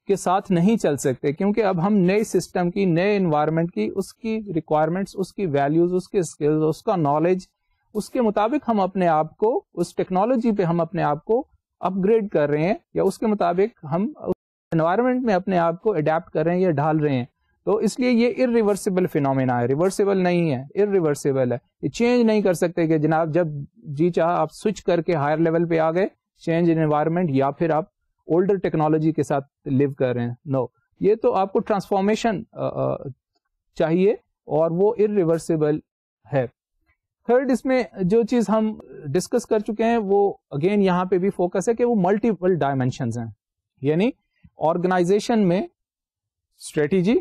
کے ساتھ نہیں چل سکتے, کیونکہ اب ہم نئے سسٹم کی, نئے انوائرمنٹ کی, اس کی ریکوائرمنٹس, اس کی ویلیوز, اس کے اسکلز, اس کا نالج, اس کے مطابق ہم اپنے آپ کو, اس ٹیکنالوجی پہ ہم اپنے آپ کو اپ گریڈ کر رہے ہیں, یا اس کے مطابق ہم انوائرمنٹ میں اپنے آپ کو اڈیپٹ کر رہے ہیں یا ڈھال رہے ہیں. تو اس لیے یہ irreversible فینومینا ہے, ریورسیبل نہیں ہے, irreversible ہے. یہ چینج نہیں کر سکتے کہ جناب جب جی چاہا آپ سوئچ کر کے ہائر لیول پہ آ گئے, چینج ان انوائرمنٹ, یا پھر آپ اولڈر ٹیکنالوجی کے ساتھ لیو کر رہے ہیں. نو, یہ تو آپ کو ٹرانسفارمیشن چاہیے, اور وہ irreversible ہے. تھرڈ, اس میں جو چیز ہم ڈسکس کر چکے ہیں وہ اگین یہاں پہ بھی فوکس ہے کہ وہ ملٹیپل ڈائمینشنز ہیں, یعنی آرگنائزیشن میں اسٹریٹجی,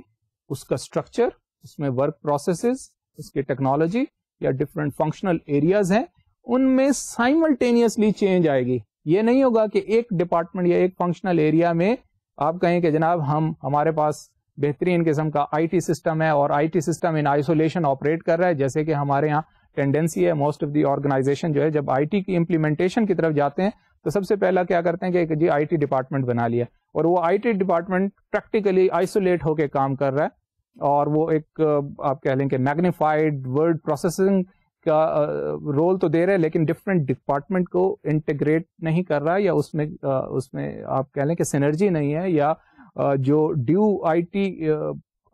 اس کا اسٹرکچر, اس میں ورک پروسیسز, اس کی ٹیکنالوجی یا ڈفرینٹ فنکشنل ایریاز ہیں, ان میں سائملٹینیسلی چینج آئے گی. یہ نہیں ہوگا کہ ایک ڈپارٹمنٹ یا ایک فنکشنل ایریا میں آپ کہیں کہ جناب ہمارے پاس بہترین قسم کا آئی ٹی سسٹم ہے, اور I T system in isolation operate کر رہا ہے, جیسے کہ ہمارے یہاں ٹینڈنسی ہے. موسٹ آف دی آرگنائزیشن جو ہے جب آئی ٹی کی امپلیمنٹیشن کی طرف جاتے ہیں تو سب سے پہلا کیا کرتے ہیں کہ جی آئی ٹی ڈپارٹمنٹ بنا لیا, اور وہ I T department practically isolate ہو کے کام کر رہا ہے, اور وہ ایک آپ کہہ لیں کہ میگنیفائڈ ورڈ پروسیسنگ کا رول تو دے رہے, لیکن ڈفرینٹ ڈپارٹمنٹ کو انٹیگریٹ نہیں کر رہا, یا اس میں آپ کہہ لیں کہ سینرجی نہیں ہے, یا جو ڈیو آئی ٹی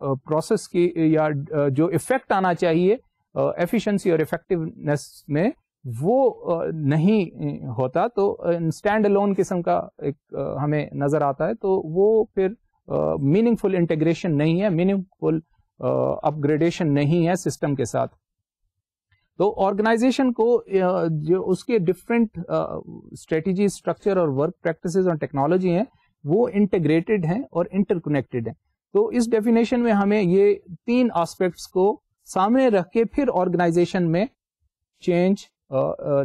پروسیس کی یا جو افیکٹ آنا چاہیے ایفیشنسی اور افیکٹونیس میں وہ نہیں ہوتا. تو اسٹینڈ الون قسم کا ایک ہمیں نظر آتا ہے, تو وہ پھر میننگ فل انٹیگریشن نہیں ہے, میننگ فل اپ گریڈیشن نہیں ہے سسٹم کے ساتھ. تو آرگنائزیشن کو جو اس کے ڈفرینٹ اسٹریٹجی, اسٹرکچر اور ورک پریکٹسز اور ٹیکنالوجی ہیں وہ انٹیگریٹڈ ہیں اور انٹر کنیکٹڈ ہیں. تو اس ڈیفینیشن میں ہمیں یہ تین آسپیکٹس کو سامنے رکھ کے پھر آرگنائزیشن میں چینج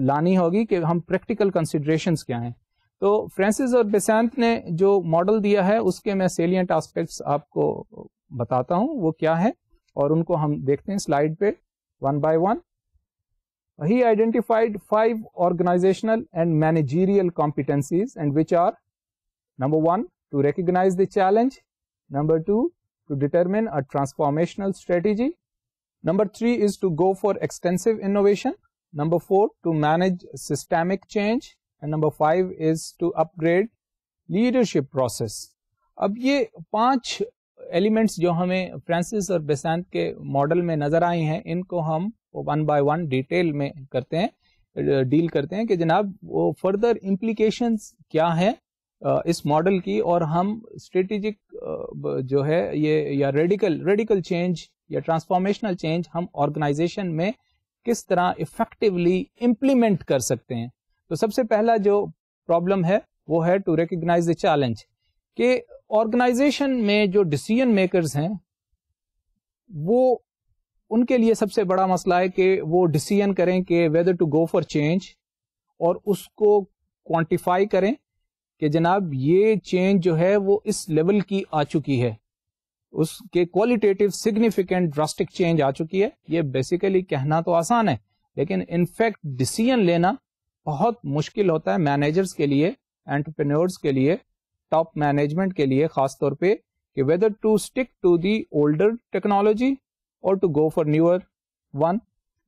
لانی ہوگی کہ ہم پریکٹیکل کنسیڈریشنز کیا ہیں. تو فرانسس اور بیسانت نے جو ماڈل دیا ہے اس کے میں سیلینٹ آسپیکٹس آپ کو بتاتا ہوں وہ کیا ہے, اور ان کو ہم دیکھتے ہیں سلائڈ پہ one by one. He identified 5 organizational and managerial competencies, and which are: number 1, to recognize the challenge; number 2, to determine a transformational strategy; number 3 is to go for extensive innovation; number 4, to manage systemic change; and number 5 is to upgrade leadership process. اب یہ 5 elements جو ہمیں Francis اور بیسانت کے model میں نظر آئے ہیں, ان کو ہم ون بائی ون ڈیٹیل میں ڈیل کرتے ہیں کہ جناب وہ فردر امپلیکیشنز کیا ہیں اس ماڈل کی, اور ہم اسٹریٹجک جو ہے یہ یا ریڈیکل چینج یا ٹرانسفارمیشنل چینج ہم آرگنائزیشن میں کس طرح افیکٹولی امپلیمنٹ کر سکتے ہیں. تو سب سے پہلا جو پرابلم ہے وہ ہے ٹو ریکگنائز دا چیلنج کہ آرگنائزیشن میں جو ڈیسیژن میکرز ہیں وہ ان کے لیے سب سے بڑا مسئلہ ہے کہ وہ ڈیسیژن کریں کہ whether to go for change اور اس کو کوانٹیفائی کریں کہ جناب یہ چینج جو ہے وہ اس لیول کی آ چکی ہے, اس کے کوالٹیٹیو سگنیفیکینٹ ڈراسٹک چینج آ چکی ہے. یہ بیسیکلی کہنا تو آسان ہے لیکن انفیکٹ ڈیسیژن لینا بہت مشکل ہوتا ہے مینیجرز کے لیے, انٹرپرینورز کے لیے, ٹاپ مینجمنٹ کے لیے خاص طور پہ, کہ whether to stick to the older technology اور to go for newer one,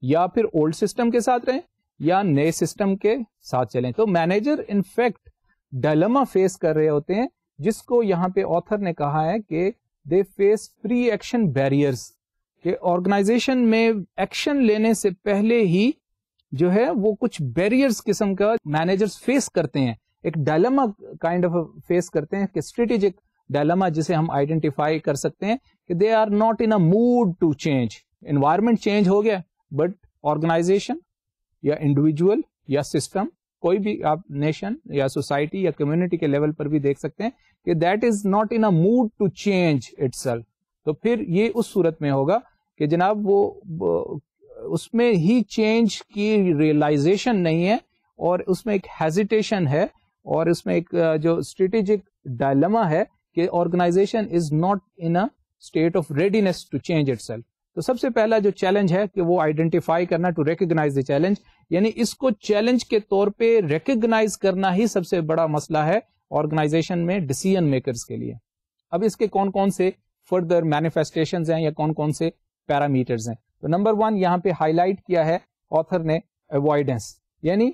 یا پھر اولڈ سسٹم کے ساتھ رہیں یا نئے سسٹم کے ساتھ چلیں. تو مینیجر انفیکٹ ڈائلما فیس کر رہے ہوتے ہیں جس کو یہاں پہ آتھر نے کہا ہے کہ دے فیس پری ایکشن بیریئرز, کہ آرگنائزیشن میں ایکشن لینے سے پہلے ہی جو ہے وہ کچھ بیریئرز قسم کا مینیجرز فیس کرتے ہیں, ایک ڈائلما کائنڈ آف فیس کرتے ہیں کہ اسٹریٹجک ڈائلما جسے ہم آئیڈینٹیفائی کر سکتے ہیں کہ they are not in a mood to change. Environment change ہو گیا بٹ آرگنائزیشن یا انڈیویجول یا سسٹم, کوئی بھی آپ نیشن یا سوسائٹی یا کمیونٹی کے لیول پر بھی دیکھ سکتے ہیں کہ that is not in a mood to change itself. تو پھر یہ اس صورت میں ہوگا کہ جناب وہ اس میں ہی چینج کی ریئلائزیشن نہیں ہے اور اس میں ایک ہیزیٹیشن ہے اور اس میں ایک جو اسٹریٹجک ڈائلما ہے کہ organization is not in a state of readiness to change itself. تو سب سے پہلا جو چیلنج ہے کہ وہ آئیڈینٹیفائی کرنا, ٹو ریکگنائز دا چیلنج, یعنی اس کو چیلنج کے طور پہ ریکگنائز کرنا ہی سب سے بڑا مسئلہ ہے آرگنائزیشن میں ڈیسیژن میکرز کے لیے. اب اس کے کون کون سے فردر مینیفیسٹیشنز ہیں یا کون کون سے پیرامیٹرز ہیں. تو نمبر 1 یہاں پہ ہائی لائٹ کیا ہے آتھر نے, اوائڈنس, یعنی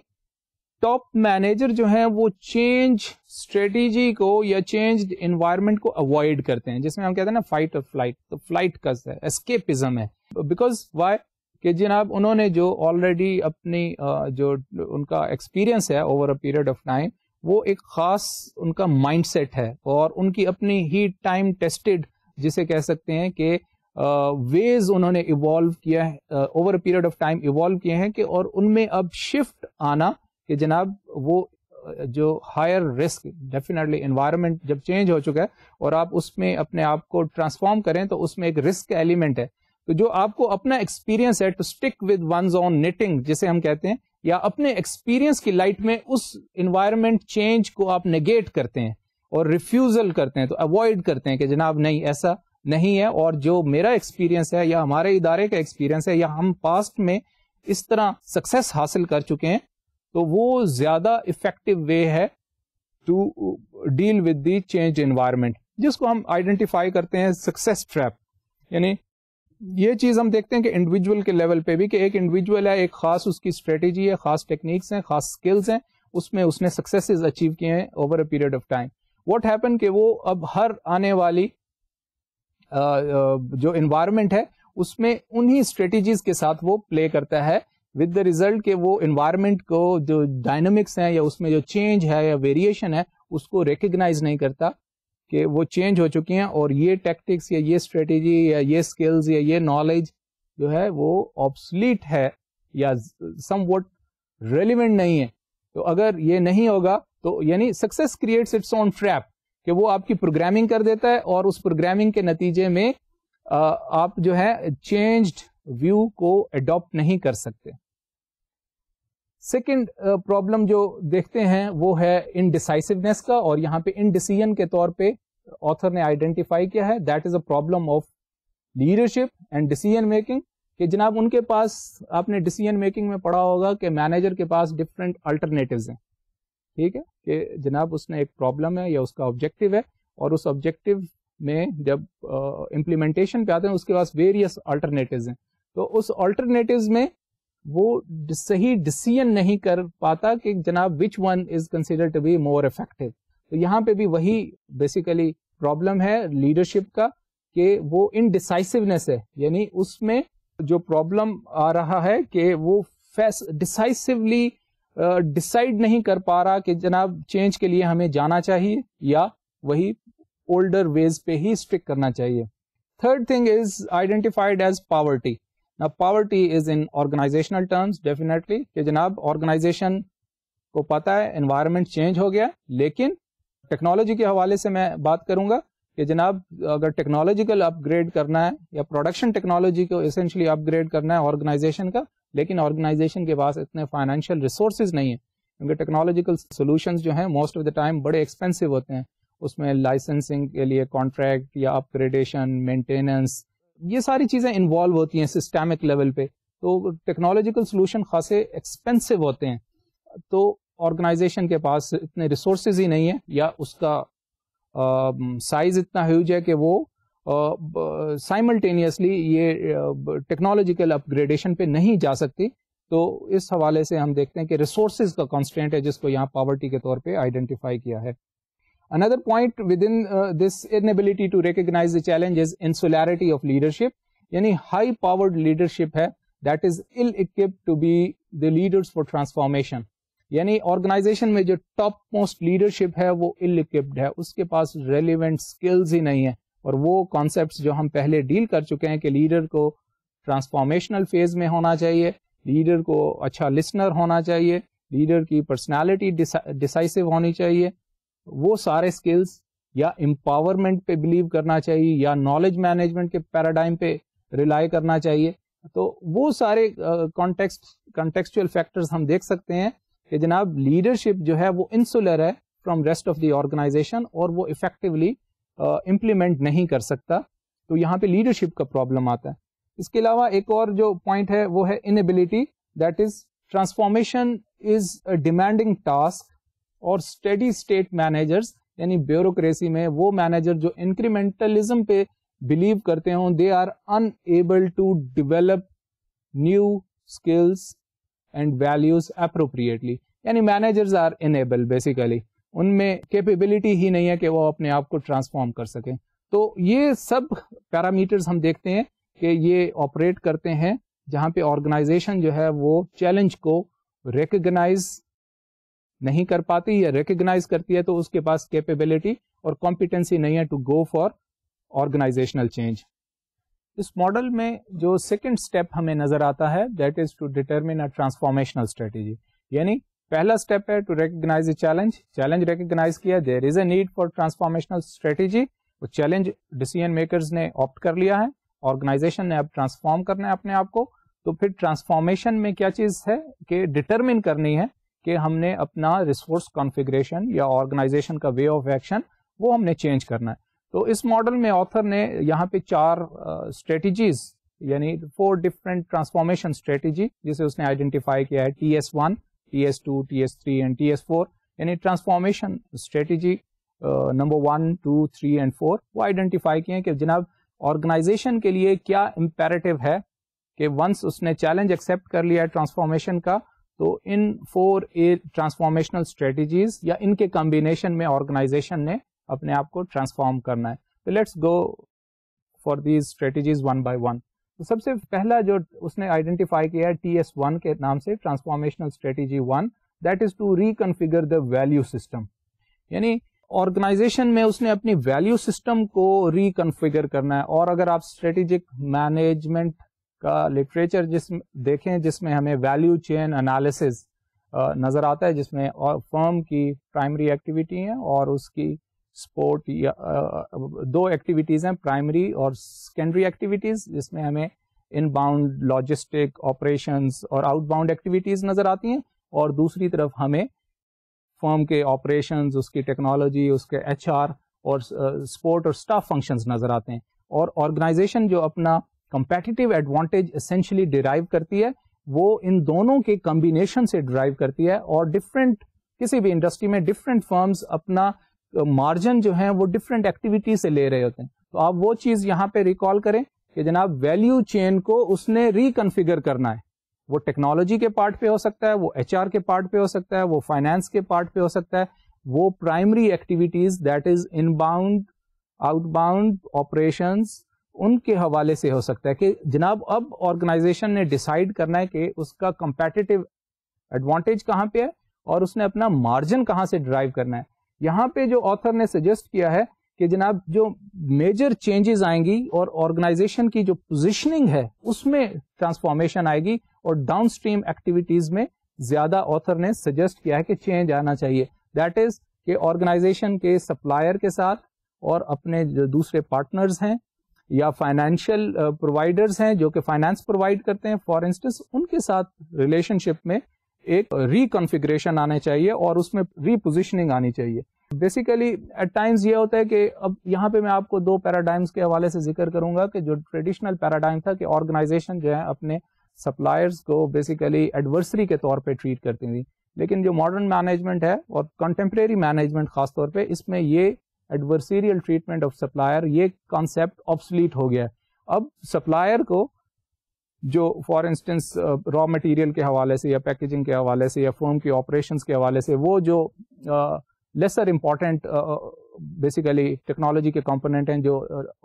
ٹاپ مینیجر جو ہیں وہ چینج اسٹریٹجی کو یا چینج انوائرمنٹ کو اوائڈ کرتے ہیں, جس میں ہم کہتے ہیں نا فائٹ اور فلائٹ. تو فلائٹ کا اسکیپزم ہے, بیکاز وائی کہ جناب انہوں نے جو آلریڈی اپنی جو ان کا ایکسپیرئنس ہے over a period of time, وہ ایک خاص ان کا مائنڈ سیٹ ہے اور ان کی اپنی ہی ٹائم ٹیسٹڈ جسے کہہ سکتے ہیں کہ ویز انہوں نے ایوالو کیا ہے, over a period of time evolve کیے ہیں کہ, اور ان میں اب شفٹ آنا کہ جناب وہ جو ہائر رسک, ڈیفینیٹلی انوائرمنٹ جب چینج ہو چکا ہے اور آپ اس میں اپنے آپ کو ٹرانسفارم کریں تو اس میں ایک رسک ایلیمنٹ ہے. تو جو آپ کو اپنا ایکسپیرینس ہے to stick with one's own knitting جسے ہم کہتے ہیں, یا اپنے ایکسپیرینس کی لائٹ میں اس انوائرمنٹ چینج کو آپ نیگیٹ کرتے ہیں اور ریفیوزل کرتے ہیں, تو اوائڈ کرتے ہیں کہ جناب نہیں ایسا نہیں ہے, اور جو میرا ایکسپیرینس ہے یا ہمارے ادارے کا ایکسپیرینس ہے یا ہم پاسٹ میں اس طرح سکسیس حاصل کر چکے ہیں, تو وہ زیادہ افیکٹو وے ہے to deal with the change environment, جس کو ہم آئیڈینٹیفائی کرتے ہیں سکسیس ٹریپ. یعنی یہ چیز ہم دیکھتے ہیں کہ انڈیویجول کے لیول پہ بھی کہ ایک انڈیویجول ہے, ایک خاص اس کی اسٹریٹجی ہے, خاص ٹیکنیکس ہیں, خاص اسکلز ہیں, اس میں اس نے سکسیسز اچیو کیے ہیں over a period of time. What happen کہ وہ اب ہر آنے والی جو انوائرمنٹ ہے اس میں انہی اسٹریٹجیز کے ساتھ وہ پلے کرتا ہے, ود دا ریزلٹ کہ وہ انوائرمنٹ کو جو ڈائنامکس ہیں یا اس میں جو چینج ہے یا ویریشن ہے اس کو ریکگنائز نہیں کرتا کہ وہ چینج ہو چکی ہیں, اور یہ ٹیکٹکس یا یہ اسٹریٹجی یا یہ اسکلز یا یہ نالج جو ہے وہ آبسلیٹ ہے یا سم واٹ ریلیونٹ نہیں ہے. تو اگر یہ نہیں ہوگا تو یعنی success creates its own trap, کہ وہ آپ کی پروگرامنگ کر دیتا ہے اور اس پروگرامنگ کے نتیجے میں آپ جو ہے چینجڈ ویو کو اڈاپٹ نہیں کر سکتے. سیکنڈ پرابلم جو دیکھتے ہیں وہ ہے انڈیسائسونیس کا, اور یہاں پہ انڈیسیژن کے طور پہ آتھر نے آئیڈینٹیفائی کیا ہے that is a problem of leadership and decision making, کہ جناب ان کے پاس, آپ نے ڈیسیژن میکنگ میں پڑھا ہوگا کہ مینیجر کے پاس ڈفرینٹ الٹرنیٹیوز ہیں, ٹھیک ہے, کہ جناب اس نے ایک پرابلم ہے یا اس کا آبجیکٹو ہے, اور اس آبجیکٹو میں جب امپلیمنٹیشن پہ آتے ہیں اس کے پاس ویریس الٹرنیٹیوز ہیں, تو اس الٹرنیٹیوز میں وہ صحیح ڈیسیژن نہیں کر پاتا کہ جناب which one is consider to be more effective. تو یہاں پہ بھی وہی بیسیکلی پرابلم ہے لیڈرشپ کا کہ وہ انڈیسائسونیس ہے, یعنی اس میں جو پرابلم آ رہا ہے کہ وہ ڈیسائسولی ڈیسائیڈ نہیں کر پا رہا کہ جناب چینج کے لیے ہمیں جانا چاہیے یا وہی اولڈر ویز پہ ہی اسٹک کرنا چاہیے. Third thing is identified as poverty. Now poverty is in organizational terms definitely کہ جناب organization کو پتا ہے انوائرمنٹ چینج ہو گیا, لیکن ٹیکنالوجی کے حوالے سے میں بات کروں گا کہ جناب اگر ٹیکنالوجیکل اپ گریڈ کرنا ہے یا پروڈکشن ٹیکنالوجی کو اسینشلی اپ گریڈ کرنا ہے آرگنائزیشن کا, لیکن آرگنائزیشن کے پاس اتنے فائنینشیل ریسورسز نہیں ہیں, کیونکہ ٹیکنالوجیکل سولوشنز جو ہیں موسٹ آف دا ٹائم بڑے ایکسپینسو ہوتے ہیں, اس میں لائسنسنگ کے لیے کانٹریکٹ یا اپ گریڈیشن, مینٹیننس, یہ ساری چیزیں انوالو ہوتی ہیں سسٹمک لیول پہ, تو ٹیکنالوجیکل سولوشن خاصے ایکسپینسو ہوتے ہیں, تو آرگنائزیشن کے پاس اتنے ریسورسز ہی نہیں ہے یا اس کا سائز اتنا ہیوج ہے کہ وہ سائملٹینیسلی یہ ٹیکنالوجیکل اپ گریڈیشن پہ نہیں جا سکتی. تو اس حوالے سے ہم دیکھتے ہیں کہ ریسورسز کا کانسٹینٹ ہے جس کو یہاں پاورٹی کے طور پہ آئیڈینٹیفائی کیا ہے. Another point within this inability to recognize the challenge is insularity of leadership. یعنی high powered leadership ہے that is ill equipped to be the leaders for transformation. یعنی آرگنائزیشن میں جو ٹاپ موسٹ لیڈرشپ ہے وہ ill equipped ہے, اس کے پاس relevant skills ہی نہیں ہے, اور وہ کانسیپٹس جو ہم پہلے ڈیل کر چکے ہیں کہ لیڈر کو ٹرانسفارمیشنل فیز میں ہونا چاہیے, لیڈر کو اچھا لسنر ہونا چاہیے, لیڈر کی پرسنالٹی ڈیسائسو ہونی چاہیے, وہ سارے اسکلز یا امپاورمنٹ پہ بلیو کرنا چاہیے یا نالج مینجمنٹ کے پیراڈائم پہ ریلائی کرنا چاہیے. تو وہ سارے کانٹیکسچل فیکٹرز ہم دیکھ سکتے ہیں کہ جناب لیڈرشپ جو ہے وہ انسولر ہے from rest of the organization اور وہ افیکٹولی امپلیمنٹ نہیں کر سکتا, تو یہاں پہ لیڈرشپ کا پرابلم آتا ہے. اس کے علاوہ ایک اور جو پوائنٹ ہے وہ ہے inability, that is transformation is a demanding task, اور اسٹڈی اسٹیٹ مینیجرز یعنی بیوروکریسی میں وہ مینیجر جو انکریمنٹلزم پہ بلیو کرتے ہوں, they are enable to develop new skills and values appropriately. یعنی مینیجرز آر انیبل, بیسیکلی ان میں کیپیبلٹی ہی نہیں ہے کہ وہ اپنے آپ کو ٹرانسفارم کر سکیں. تو یہ سب پیرامیٹرز ہم دیکھتے ہیں کہ یہ آپریٹ کرتے ہیں جہاں پہ آرگنائزیشن جو ہے وہ چیلنج کو ریکگنائز نہیں کر پاتی یا ریکگنائز کرتی ہے تو اس کے پاس کیپیبلٹی اور کمپیٹنسی نہیں ہے to go for organisational change. اس ماڈل میں جو سیکنڈ اسٹیپ ہمیں نظر آتا ہے that is to determine a transformational strategy. یعنی پہلا اسٹیپ ہے to recognise a challenge recognise کیا, there is a need for transformational strategy, وہ چیلنج ڈیسیژن میکرز نے آپٹ کر لیا ہے, آرگنائزیشن نے اب ٹرانسفارم کرنا ہے اپنے آپ کو. تو پھر ٹرانسفارمیشن میں کیا چیز ہے کہ ڈیٹرمن کرنی ہے کہ ہم نے اپنا ریسورس کانفیگریشن یا آرگنائزیشن کا وے آف ایکشن وہ ہم نے چینج کرنا ہے. تو اس ماڈل میں آتھر نے یہاں پہ 4 اسٹریٹجیز یعنی 4 ڈفرنٹ ٹرانسفارمیشن اسٹریٹجی جسے اس نے آئیڈینٹیفائی کیا ہے, TS1, TS2, TS3 and TS4. یعنی ٹرانسفارمیشن اسٹریٹجی نمبر 1, 2, 3 اینڈ 4 وہ آئیڈینٹیفائی کیے ہیں کہ جناب آرگنائزیشن کے لیے کیا امپیریٹو ہے کہ ونس اس نے چیلنج ایکسپٹ کر لیا ہے ٹرانسفارمیشن کا, تو ان 4 ٹرانسفارمیشنل اسٹریٹجیز یا ان کے کمبینیشن میں آرگنائزیشن نے اپنے آپ کو ٹرانسفارم کرنا ہے. تو let's go for these strategies one by one. تو سب سے پہلا جو اس نے آئیڈینٹیفائی کیا ہے TS1 کے نام سے, transformational strategy 1, that is to reconfigure the value system. یعنی آرگنائزیشن میں اس نے اپنی ویلیو سسٹم کو ریکنفیگر کرنا ہے. اور اگر آپ اسٹریٹجک مینجمنٹ کا لٹریچر دیکھیں جس میں ہمیں ویلیو چین انالیسز نظر آتا ہے, جس میں فرم کی پرائمری ایکٹیویٹی ہیں اور اس کی سپورٹ یا 2 ایکٹیویٹیز ہیں, پرائمری اور سیکنڈری ایکٹیویٹیز, جس میں ہمیں ان باؤنڈ لاجسٹک آپریشنز اور آؤٹ باؤنڈ ایکٹیویٹیز نظر آتی ہیں, اور دوسری طرف ہمیں فرم کے آپریشنز, اس کی ٹیکنالوجی, اس کے HR اور سپورٹ اور اسٹاف فنکشنز نظر آتے ہیں. اور آرگنائزیشن جو اپنا کمپیٹیٹیو ایڈوانٹیج اسینشلی ڈیرائیو کرتی ہے وہ ان دونوں کے کمبینیشن سے ڈرائیو کرتی ہے. اور ڈفرینٹ کسی بھی انڈسٹری میں ڈفرینٹ فرمز اپنا مارجن جو ہیں وہ ڈفرینٹ ایکٹیویٹی سے لے رہے ہوتے ہیں. تو آپ وہ چیز یہاں پہ ریکال کریں کہ جناب ویلیو چین کو اس نے ریکنفیگر کرنا ہے. وہ ٹیکنالوجی کے پارٹ پہ ہو سکتا ہے, وہ HR کے پارٹ پہ ہو سکتا ہے, وہ فائنانس کے پارٹ پہ ہو سکتا ہے, وہ primary activities that is inbound outbound operations ان کے حوالے سے ہو سکتا ہے کہ جناب اب آرگنائزیشن نے ڈیسائیڈ کرنا ہے کہ اس کا کمپیٹیٹیو ایڈوانٹیج کہاں پہ ہے اور اس نے اپنا مارجن کہاں سے ڈرائیو کرنا ہے. یہاں پہ جو آتھر نے سجیسٹ کیا ہے کہ جناب جو میجر چینجز آئیں گی اور آرگنائزیشن کی جو پوزیشننگ ہے اس میں ٹرانسفارمیشن آئے گی, اور ڈاؤن اسٹریم ایکٹیویٹیز میں زیادہ آتھر نے سجیسٹ کیا ہے کہ چینج آنا چاہیے. دیٹ از کہ آرگنائزیشن کے سپلائر کے ساتھ اور اپنے جو دوسرے پارٹنرز ہیں یا فائنینشیل پرووائڈرز ہیں جو کہ فائنانس پرووائڈ کرتے ہیں فار انسٹنس, ان کے ساتھ ریلیشن شپ میں ایک ریکنفیگریشن آنا چاہیے اور اس میں ری پوزیشننگ آنی چاہیے. بیسیکلی ایٹ ٹائمز یہ ہوتا ہے کہ اب یہاں پہ میں آپ کو دو پیراڈائمس کے حوالے سے ذکر کروں گا کہ جو ٹریڈیشنل پیراڈائم تھا کہ آرگنائزیشن جو ہے اپنے سپلائرز کو بیسیکلی ایڈورسری کے طور پہ ٹریٹ کرتی تھی, لیکن جو ماڈرن مینجمنٹ ہے اور کنٹمپریری مینجمنٹ خاص طور پہ, اس میں یہ ایڈورسریل ٹریٹمنٹ آف سپلائر یہ کانسیپٹ آبسلیٹ ہو گیا ہے. اب سپلائر کو جو فار انسٹنس را مٹیریل کے حوالے سے یا پیکیجنگ کے حوالے سے یا فرم کی آپریشنس کے حوالے سے وہ جو لیسر امپورٹنٹ بیسیکلی ٹیکنالوجی کے کمپوننٹ ہیں جو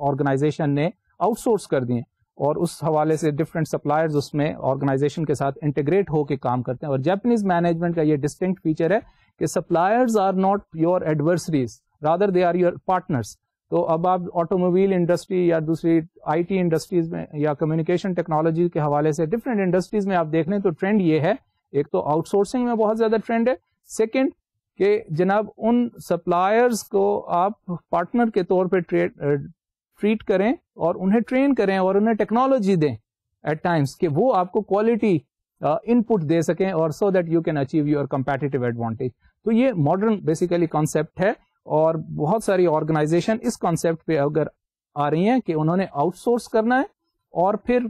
آرگنائزیشن نے آؤٹ سورس کر دیے اور اس حوالے سے ڈفرینٹ سپلائرز اس میں آرگنائزیشن کے ساتھ انٹیگریٹ ہو کے کام کرتے ہیں. اور جیپنیز مینجمنٹ کا یہ ڈسٹنکٹ فیچر ہے کہ suppliers are not your adversaries rather they are your partners. تو اب آپ آٹو موبائل انڈسٹری یا دوسری آئی ٹی انڈسٹریز میں یا کمیونیکیشن ٹیکنالوجی کے حوالے سے ڈفرینٹ انڈسٹریز میں آپ دیکھ لیں تو ٹرینڈ یہ ہے, ایک تو آؤٹ سورسنگ میں بہت زیادہ ٹرینڈ ہے, سیکنڈ کہ جناب ان سپلائرز کو آپ پارٹنر کے طور پہ ٹریٹ کریں اور انہیں ٹرین کریں اور انہیں ٹیکنالوجی دیں ایٹ ٹائمس کہ وہ آپ کو کوالٹی ان پٹ دے سکیں اور so that you can achieve your competitive advantage. تو یہ ماڈرن بیسیکلی کانسیپٹ ہے اور بہت ساری آرگنائزیشن اس کانسیپٹ پہ اگر آ رہی ہیں کہ انہوں نے آؤٹ سورس کرنا ہے اور پھر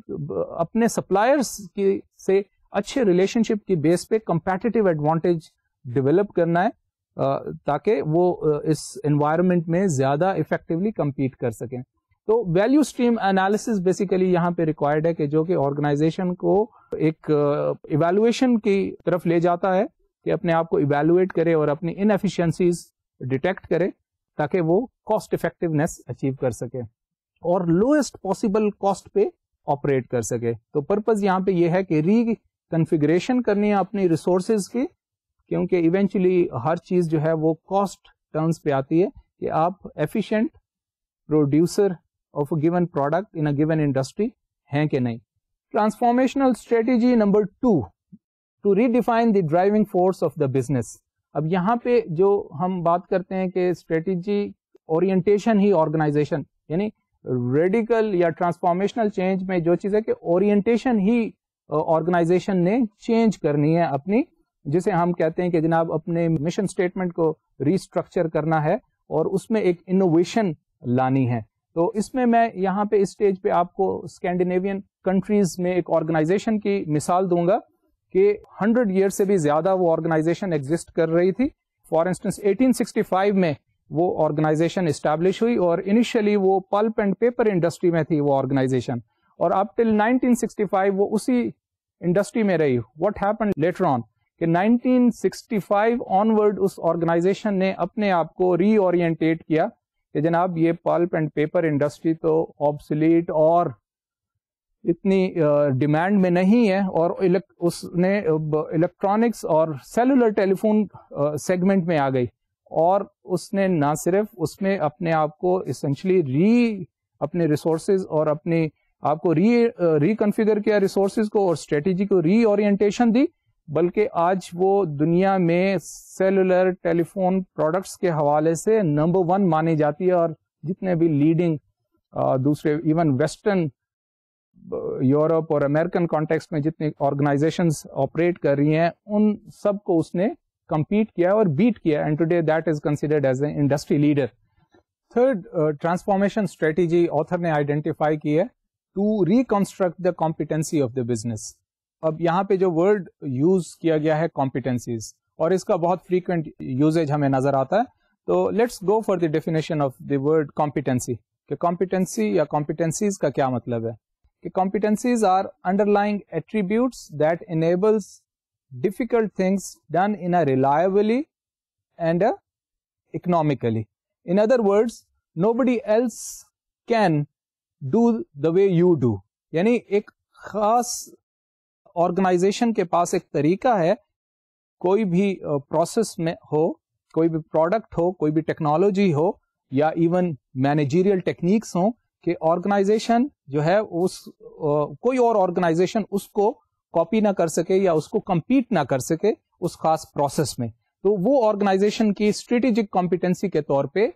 اپنے سپلائرز کی سے اچھے ریلیشن شپ کی بیس پہ کمپیٹیٹیو ایڈوانٹیج ڈیولپ کرنا ہے تاکہ وہ اس انوائرمنٹ میں زیادہ افیکٹولی کمپیٹ کر سکیں. تو ویلیو اسٹریم انالیسس بیسیکلی یہاں پہ ریکوائرڈ ہے کہ جو کہ آرگنائزیشن کو ایک ایویلویشن کی طرف لے جاتا ہے کہ اپنے آپ کو ایویلویٹ کرے اور اپنی انیفیشنسیز ڈیٹیکٹ کرے تاکہ وہ کاسٹ افیکٹونیس اچیو کر سکے اور لوئسٹ پاسبل کاسٹ پہ آپریٹ کر سکے. تو پرپز یہاں پہ یہ ہے کہ ری کنفیگریشن کرنی ہے اپنی ریسورسز کی, کیونکہ ایونچولی ہر چیز جو ہے وہ کاسٹ ٹرمز پہ آتی ہے کہ آپ efficient producer of a given product in a given industry ہیں کہ نہیں. Transformational strategy number 2 to redefine the driving force of the business. اب یہاں پہ جو ہم بات کرتے ہیں کہ اسٹریٹجی اورینٹیشن ہی آرگنائزیشن یعنی ریڈیکل یا ٹرانسفارمیشنل چینج میں جو چیز ہے کہ اورینٹیشن ہی آرگنائزیشن نے چینج کرنی ہے اپنی, جسے ہم کہتے ہیں کہ جناب اپنے مشن اسٹیٹمنٹ کو ریسٹرکچر کرنا ہے اور اس میں ایک انوویشن لانی ہے. تو اس میں یہاں پہ اس اسٹیج پہ آپ کو اسکینڈینیوین کنٹریز میں ایک آرگنائزیشن کی مثال دوں گا کہ 100 ایئر سے بھی زیادہ وہ آرگنائزیشن ایگزسٹ کر رہی تھی. فار انسٹنس 1865 میں وہ آرگنائزیشن اسٹیبلش ہوئی اور انیشلی وہ پلپ اینڈ پیپر انڈسٹری میں تھی وہ آرگنائزیشن, اور اپ ٹل 1965 وہ اسی انڈسٹری میں رہی. واٹ ہیپن لیٹر آن کہ 1965 آنورڈ اس آرگنائزیشن نے اپنے آپ کو ری اورینٹیٹ کیا کہ جناب یہ پلپ اینڈ پیپر انڈسٹری تو آبسلیٹ اور اتنی ڈیمانڈ میں نہیں ہے, اور اس نے الیکٹرانکس اور سیلولر ٹیلی فون سیگمنٹ میں آ گئی, اور اس نے نہ صرف اس میں اپنے آپ کو اسینشلی اپنے ریسورسز اور اپنی آپ کو ریکنفیگر کیا ریسورسز کو اور اسٹریٹجی کو ری اورینٹیشن دی, بلکہ آج وہ دنیا میں سیلولر ٹیلی فون پروڈکٹس کے حوالے سے نمبر 1 مانی جاتی ہے. اور جتنے بھی لیڈنگ دوسرے ایون ویسٹرن یورپ اور امریکن کانٹیکسٹ میں جتنی آرگنائزیشنز آپریٹ کر رہی ہیں ان سب کو اس نے کمپیٹ کیا اور بیٹ کیا, and today that is considered as a industry leader. Third transformation strategy author نے آئیڈینٹیفائی کی ہے to reconstruct the competency of the business. اب یہاں پہ جو ورڈ یوز کیا گیا ہے کمپیٹنسیز, اور اس کا بہت فریکوینٹ یوزیج ہمیں نظر آتا ہے, تو let's go for the definition of the word competency. کہ کمپیٹنسی یا کمپیٹنسیز کا کیا مطلب ہے کہ competencies are underlying attributes that enables difficult things done in a reliably and economically. In other words nobody else can do the way you do. یعنی ایک خاص آرگنائزیشن کے پاس ایک طریقہ ہے, کوئی بھی پروسیس میں ہو, کوئی بھی پروڈکٹ ہو, کوئی بھی ٹیکنالوجی ہو, یا ایون مینیجیریل ٹیکنیکس ہوں, کہ آرگنائزیشن جو ہے اس کوئی اور آرگنائزیشن اس کو کاپی نہ کر سکے یا اس کو کمپیٹ نہ کر سکے اس خاص پروسیس میں. تو وہ آرگنائزیشن کی اسٹریٹجک کمپیٹنسی کے طور پہ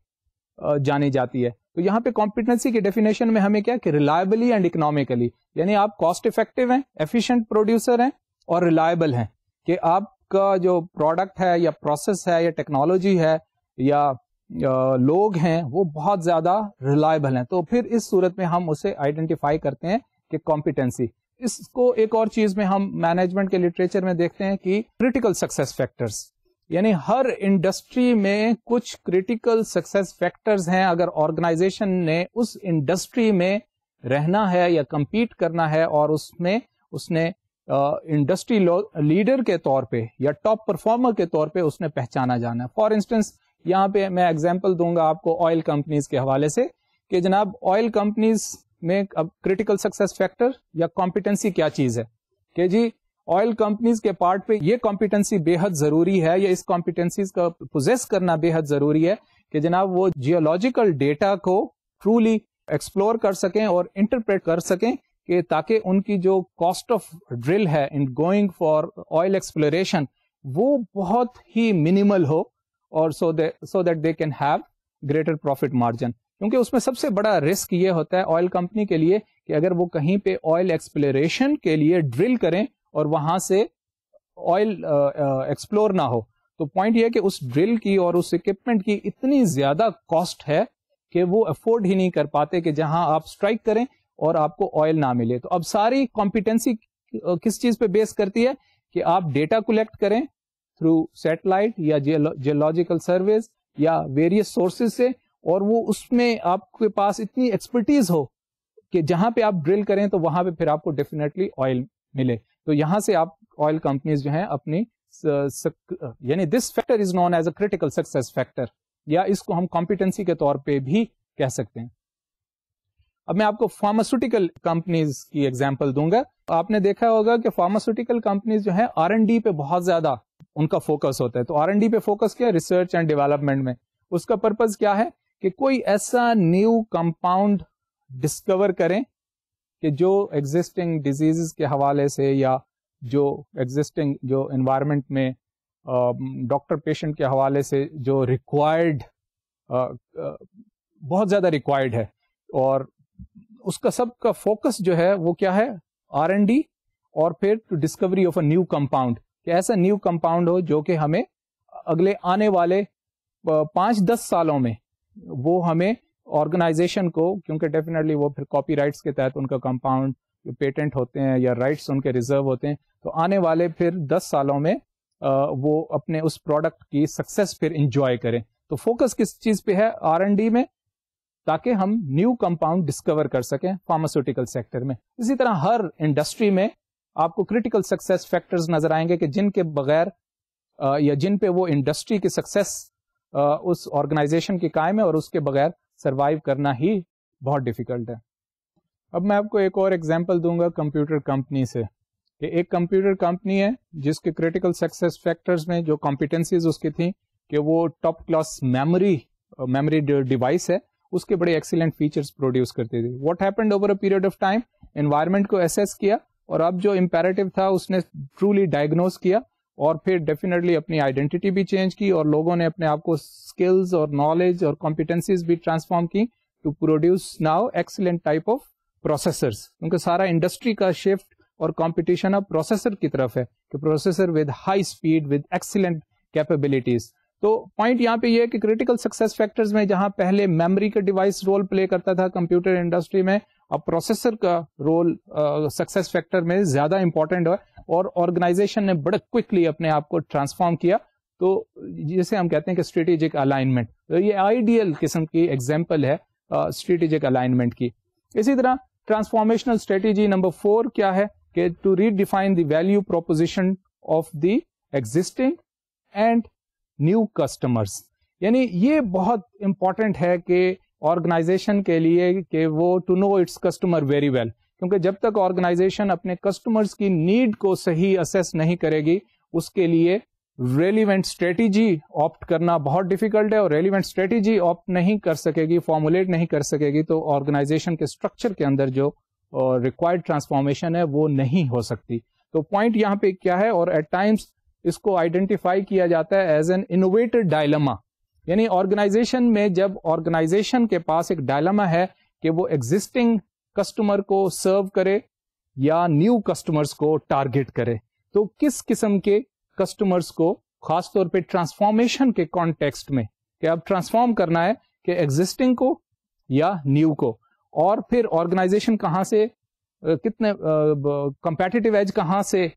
جانی جاتی ہے. تو یہاں پہ کمپیٹنسی کی ڈیفینیشن میں ہمیں کیا کہ ریلائبلی اینڈ اکنامیکلی، یعنی آپ کاسٹ افیکٹو ہیں، ایفیشینٹ پروڈیوسر ہیں اور ریلائبل ہیں، کہ آپ کا جو پروڈکٹ ہے یا پروسیس ہے یا ٹیکنالوجی ہے یا لوگ ہیں وہ بہت زیادہ ریلائبل ہیں. تو پھر اس صورت میں ہم اسے آئیڈینٹیفائی کرتے ہیں کہ کمپیٹنسی. اس کو ایک اور چیز میں ہم مینجمنٹ کے لٹریچر میں دیکھتے ہیں کہ کریٹیکل سکسیس فیکٹرز، یعنی ہر انڈسٹری میں کچھ کریٹیکل سکسیس فیکٹرز ہیں. اگر آرگنائزیشن نے اس انڈسٹری میں رہنا ہے یا کمپیٹ کرنا ہے اور اس نے انڈسٹری لیڈر کے طور پہ یا ٹاپ پرفارمر کے طور پہ اس نے پہچانا جانا ہے. فار انسٹنس یہاں پہ میں ایگزامپل دوں گا آپ کو آئل کمپنیز کے حوالے سے کہ جناب آئل کمپنیز میں اب کریٹیکل سکسیس فیکٹر یا کمپیٹنسی کیا چیز ہے کہ جی آئل کمپنیز کے پارٹ پہ یہ کمپیٹنسی بے حد ضروری ہے یا اس کمپیٹنسیز کا پوزیس کرنا بے حد ضروری ہے کہ جناب وہ جیولوجیکل ڈیٹا کو ٹرولی ایکسپلور کر سکیں اور انٹرپریٹ کر سکیں کہ تاکہ ان کی جو کاسٹ آف ڈرل ہے in going for oil exploration وہ بہت ہی منیمل ہو اور so that they can have greater profit margin. کیونکہ اس میں سب سے بڑا رسک یہ ہوتا ہے آئل کمپنی کے لیے کہ اگر وہ کہیں پہ آئل ایکسپلوریشن کے لیے ڈرل کریں اور وہاں سے آئل ایکسپلور نہ ہو تو پوائنٹ یہ ہے کہ اس ڈرل کی اور اس اکوپمنٹ کی اتنی زیادہ کاسٹ ہے کہ وہ افورڈ ہی نہیں کر پاتے کہ جہاں آپ اسٹرائک کریں اور آپ کو آئل نہ ملے. تو اب ساری کمپیٹنسی کس چیز پہ بیس کرتی ہے کہ آپ ڈیٹا کلیکٹ کریں تھرو سیٹلائٹ یا جیولوجیکل سرویز یا ویریس سورسز سے اور وہ اس میں آپ کے پاس اتنی ایکسپرٹیز ہو کہ جہاں پہ آپ ڈرل کریں تو وہاں پہ پھر آپ کو ڈیفینیٹلی آئل ملے. تو یہاں سے آپ آئل کمپنیز جو ہیں اپنی یعنی this factor is known as a critical success factor یا اس کو ہم کمپیٹنسی کے طور پہ بھی کہہ سکتے ہیں. اب میں آپ کو فارماسیوٹیکل کمپنیز کی ایگزامپل دوں گا. آپ نے دیکھا ہوگا کہ فارماسیوٹیکل کمپنیز جو ہیں R&D پہ بہت زیادہ ان کا فوکس ہوتا ہے. تو R&D پہ فوکس کیا ہے؟ ریسرچ اینڈ ڈیولپمنٹ میں. اس کا پرپز کیا ہے کہ کوئی ایسا نیو کمپاؤنڈ ڈسکور کریں کہ جو ایگزسٹنگ ڈیزیز کے حوالے سے یا جو ایگزسٹنگ جو انوائرمنٹ میں ڈاکٹر پیشنٹ کے حوالے سے جو ریکوائرڈ بہت زیادہ ریکوائرڈ ہے اور اس کا سب کا فوکس جو ہے وہ کیا ہے؟ R&D اور پھر to discovery of a new compound کہ ایسا نیو کمپاؤنڈ ہو جو کہ ہمیں اگلے آنے والے 5-10 سالوں میں وہ ہمیں آرگنائزیشن کو، کیونکہ ڈیفینیٹلی وہ پھر کاپی رائٹس کے تحت ان کا کمپاؤنڈ پیٹنٹ ہوتے ہیں یا رائٹس ان کے ریزرو ہوتے ہیں، تو آنے والے پھر 10 سالوں میں وہ اپنے اس پروڈکٹ کی سکسیس پھر انجوائے کریں. تو فوکس کس چیز پہ ہے؟ R&D میں، تاکہ ہم نیو کمپاؤنڈ ڈسکور کر سکیں فارماسیوٹیکل سیکٹر میں. اسی طرح ہر انڈسٹری میں آپ کو کریٹیکل سکسیس فیکٹرز نظر آئیں گے کہ جن کے بغیر یا جن پہ وہ انڈسٹری کی سکسیس اس آرگنائزیشن کی قائم ہے اور اس کے بغیر سروائیو کرنا ہی بہت ڈیفیکلٹ ہے. اب میں آپ کو ایک اور ایگزامپل دوں گا کمپیوٹر کمپنی سے کہ ایک کمپیوٹر کمپنی ہے جس کے کریٹیکل سکسیس فیکٹرز میں جو کمپیٹنسیز اس کی تھیں کہ وہ ٹاپ کلاس میموری ڈیوائس ہے، اس کے بڑے ایکسیلنٹ فیچرز پروڈیوس کرتے تھے. What happened over a period of time, environment کو اسیس کیا اور اب جو امپیریٹو تھا اس نے ٹرولی ڈائگنوز کیا اور پھر ڈیفینیٹلی اپنی آئیڈینٹی بھی چینج کی اور لوگوں نے اپنے آپ کو اسکلز اور نالج اور کمپیٹنسیز بھی ٹرانسفارم کی to produce now excellent type of processors. کیونکہ سارا انڈسٹری کا شفٹ اور کمپٹیشن اب پروسیسر کی طرف ہے کہ processor with high speed with excellent capabilities. تو پوائنٹ یہاں پہ یہ ہے کہ کریٹیکل سکسیس فیکٹرز میں جہاں پہلے میموری کا ڈیوائس رول پلے کرتا تھا کمپیوٹر انڈسٹری میں، اب پروسیسر کا رول سکسیس فیکٹر میں زیادہ امپورٹنٹ ہے اور آرگنائزیشن نے بڑے کوئکلی اپنے آپ کو ٹرانسفارم کیا. تو جسے ہم کہتے ہیں کہ اسٹریٹجک الائنمنٹ، یہ آئیڈیل قسم کی ایگزامپل ہے اسٹریٹجک الائنمنٹ کی. اسی طرح ٹرانسفارمیشنل اسٹریٹجی نمبر 4 کیا ہے کہ to redefine the value proposition of the existing and new customers. یعنی یہ بہت امپورٹنٹ ہے کہ آرگنائزیشن کے لیے کہ وہ to know its customer very well, کیونکہ جب تک آرگنائزیشن اپنے کسٹمرز کی نیڈ کو صحیح اسیس نہیں کرے گی اس کے لیے ریلیونٹ اسٹریٹجی آپٹ کرنا بہت ڈیفیکلٹ ہے اور ریلیونٹ اسٹریٹجی آپٹ نہیں کر سکے گی، فارمولیٹ نہیں کر سکے گی تو آرگنائزیشن کے اسٹرکچر کے اندر جو ریکوائرڈ ٹرانسفارمیشن ہے وہ نہیں ہو سکتی. تو پوائنٹ یہاں پہ کیا ہے, اور ایٹ ٹائمس اس کو آئیڈینٹیفائی کیا جاتا ہے ایز این انوویٹر ڈائلما. یعنی آرگنائزیشن میں جب آرگنائزیشن کے پاس ایک ڈائلما ہے کہ وہ ایگزسٹنگ کسٹمر کو سرو کرے یا نیو کسٹمرز کو ٹارگیٹ کرے, تو کس قسم کے کسٹمرز کو, خاص طور پہ ٹرانسفارمیشن کے کانٹیکسٹ میں, کہ اب ٹرانسفارم کرنا ہے کہ ایگزسٹنگ کو یا نیو کو, اور پھر آرگنائزیشن کہاں سے کتنے کمپیٹیٹیو ایج کہاں سے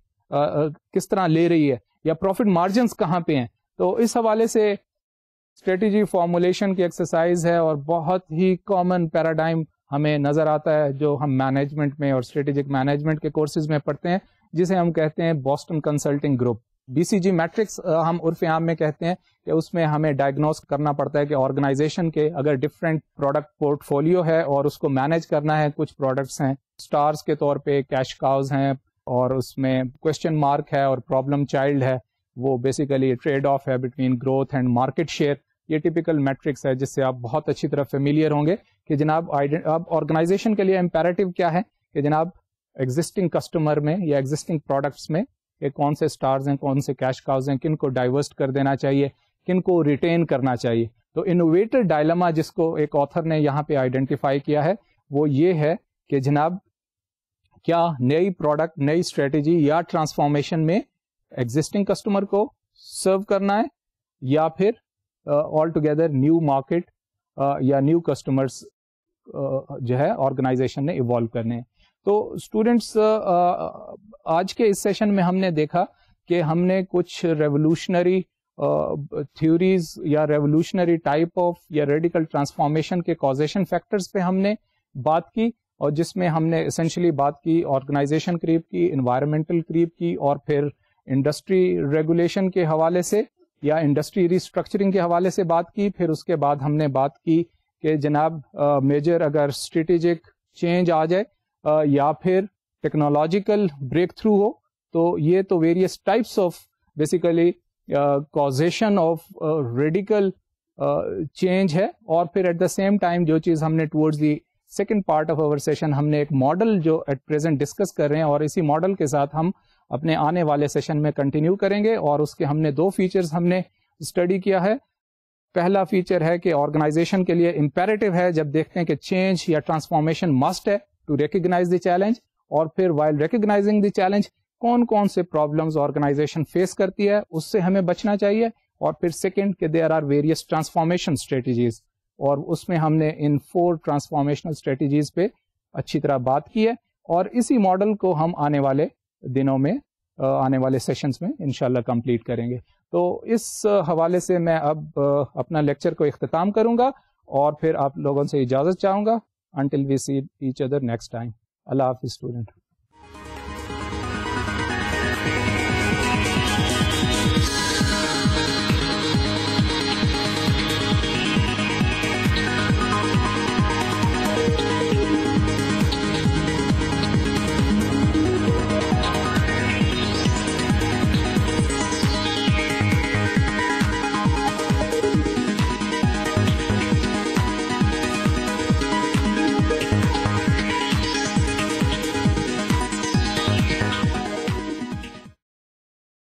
کس طرح لے رہی ہے, یا پروفٹ مارجنز کہاں پہ ہیں. تو اس حوالے سے اسٹریٹجی فارمولیشن کی ایکسرسائز ہے, اور بہت ہی کامن پیراڈائم ہمیں نظر آتا ہے جو ہم مینجمنٹ میں اور اسٹریٹجک مینجمنٹ کے کورسز میں پڑھتے ہیں, جسے ہم کہتے ہیں Boston consulting group. BCG matrix ہم عرف عام میں کہتے ہیں کہ اس میں ہمیں ڈائگنوز کرنا پڑتا ہے کہ آرگنائزیشن کے اگر ڈفرینٹ پروڈکٹ پورٹ فولیو ہے اور اس کو مینیج کرنا ہے, کچھ پروڈکٹس ہیں اسٹارز کے طور پہ کیش کاؤز ہیں, اور اس میں کوشچن مارک ہے اور پرابلم چائلڈ ہے, وہ بیسیکلی ٹریڈ آف ہے between growth and market share. یہ ٹیپیکل میٹرکس ہے جس سے آپ بہت اچھی طرح فیملیئر ہوں گے کہ جناب اب آرگنائزیشن کے لیے امپیریٹو کیا ہے کہ جناب ایگزسٹنگ کسٹمر میں یا ایگزسٹنگ پروڈکٹس میں کہ کون سے اسٹارز ہیں, کون سے کیش کاؤز ہیں, کن کو ڈائیورسٹ کر دینا چاہیے, کن کو ریٹین کرنا چاہیے. تو انوویٹر ڈائلما جس کو ایک آتھر نے یہاں پہ آئیڈینٹیفائی کیا ہے وہ یہ ہے کہ جناب کیا نئی پروڈکٹ, نئی اسٹریٹجی یا ٹرانسفارمیشن میں ایگزسٹنگ کسٹمر کو سرو کرنا ہے, یا پھر آل ٹوگیدر نیو مارکیٹ یا نیو کسٹمرس جو ہے آرگنائزیشن نے ایوالو کرنے ہیں. تو اسٹوڈینٹس آج کے اس سیشن میں ہم نے دیکھا کہ ہم نے کچھ ریولوشنری تھیوریز یا ریولوشنری ٹائپ آف یا ریڈیکل ٹرانسفارمیشن کے کازیشن فیکٹرز پہ ہم نے بات کی, اور جس میں ہم نے اسینشلی بات کی آرگنائزیشن کریپ کی, انوائرمنٹل کریپ کی, اور پھر انڈسٹری ریگولیشن کے حوالے سے یا انڈسٹری ریسٹرکچرنگ کے حوالے سے بات کی. پھر اس کے بعد ہم نے بات کی کہ جناب میجر اگر اسٹریٹجک چینج آ جائے یا پھر ٹیکنالوجیکل بریک تھرو ہو, تو یہ تو various types of basically causation of radical change ہے. اور پھر ایٹ دا سیم ٹائم جو چیز ہم نے towards the second part of over session ہم نے ایک ماڈل جو ایٹ پریزنٹ ڈسکس کر رہے ہیں, اور اسی ماڈل کے ساتھ ہم اپنے آنے والے سیشن میں کنٹینیو کریں گے. اور اس کے ہم نے 2 فیچرز ہم نے اسٹڈی کیا ہے. پہلا فیچر ہے کہ آرگنائزیشن کے لیے امپیریٹو ہے جب دیکھتے ہیں کہ چینج یا ٹرانسفارمیشن مسٹ ہے ٹو ریکگنائز دی چیلنج, اور پھر وائل ریکگنائزنگ دی چیلنج کون کون سے پرابلمز آرگنائزیشن فیس کرتی ہے اس سے ہمیں بچنا چاہیے. اور پھر سیکنڈ کہ there are various transformation strategies, اور اس میں ہم نے ان 4 ٹرانسفارمیشنل اسٹریٹجیز پہ اچھی طرح بات کی ہے. اور اسی ماڈل کو ہم آنے والے دنوں میں آنے والے سیشنز میں انشاءاللہ کمپلیٹ کریں گے. تو اس حوالے سے میں اب اپنا لیکچر کو اختتام کروں گا, اور پھر آپ لوگوں سے اجازت چاہوں گا. Until we see each other next time. اللہ حافظ اسٹوڈنٹ.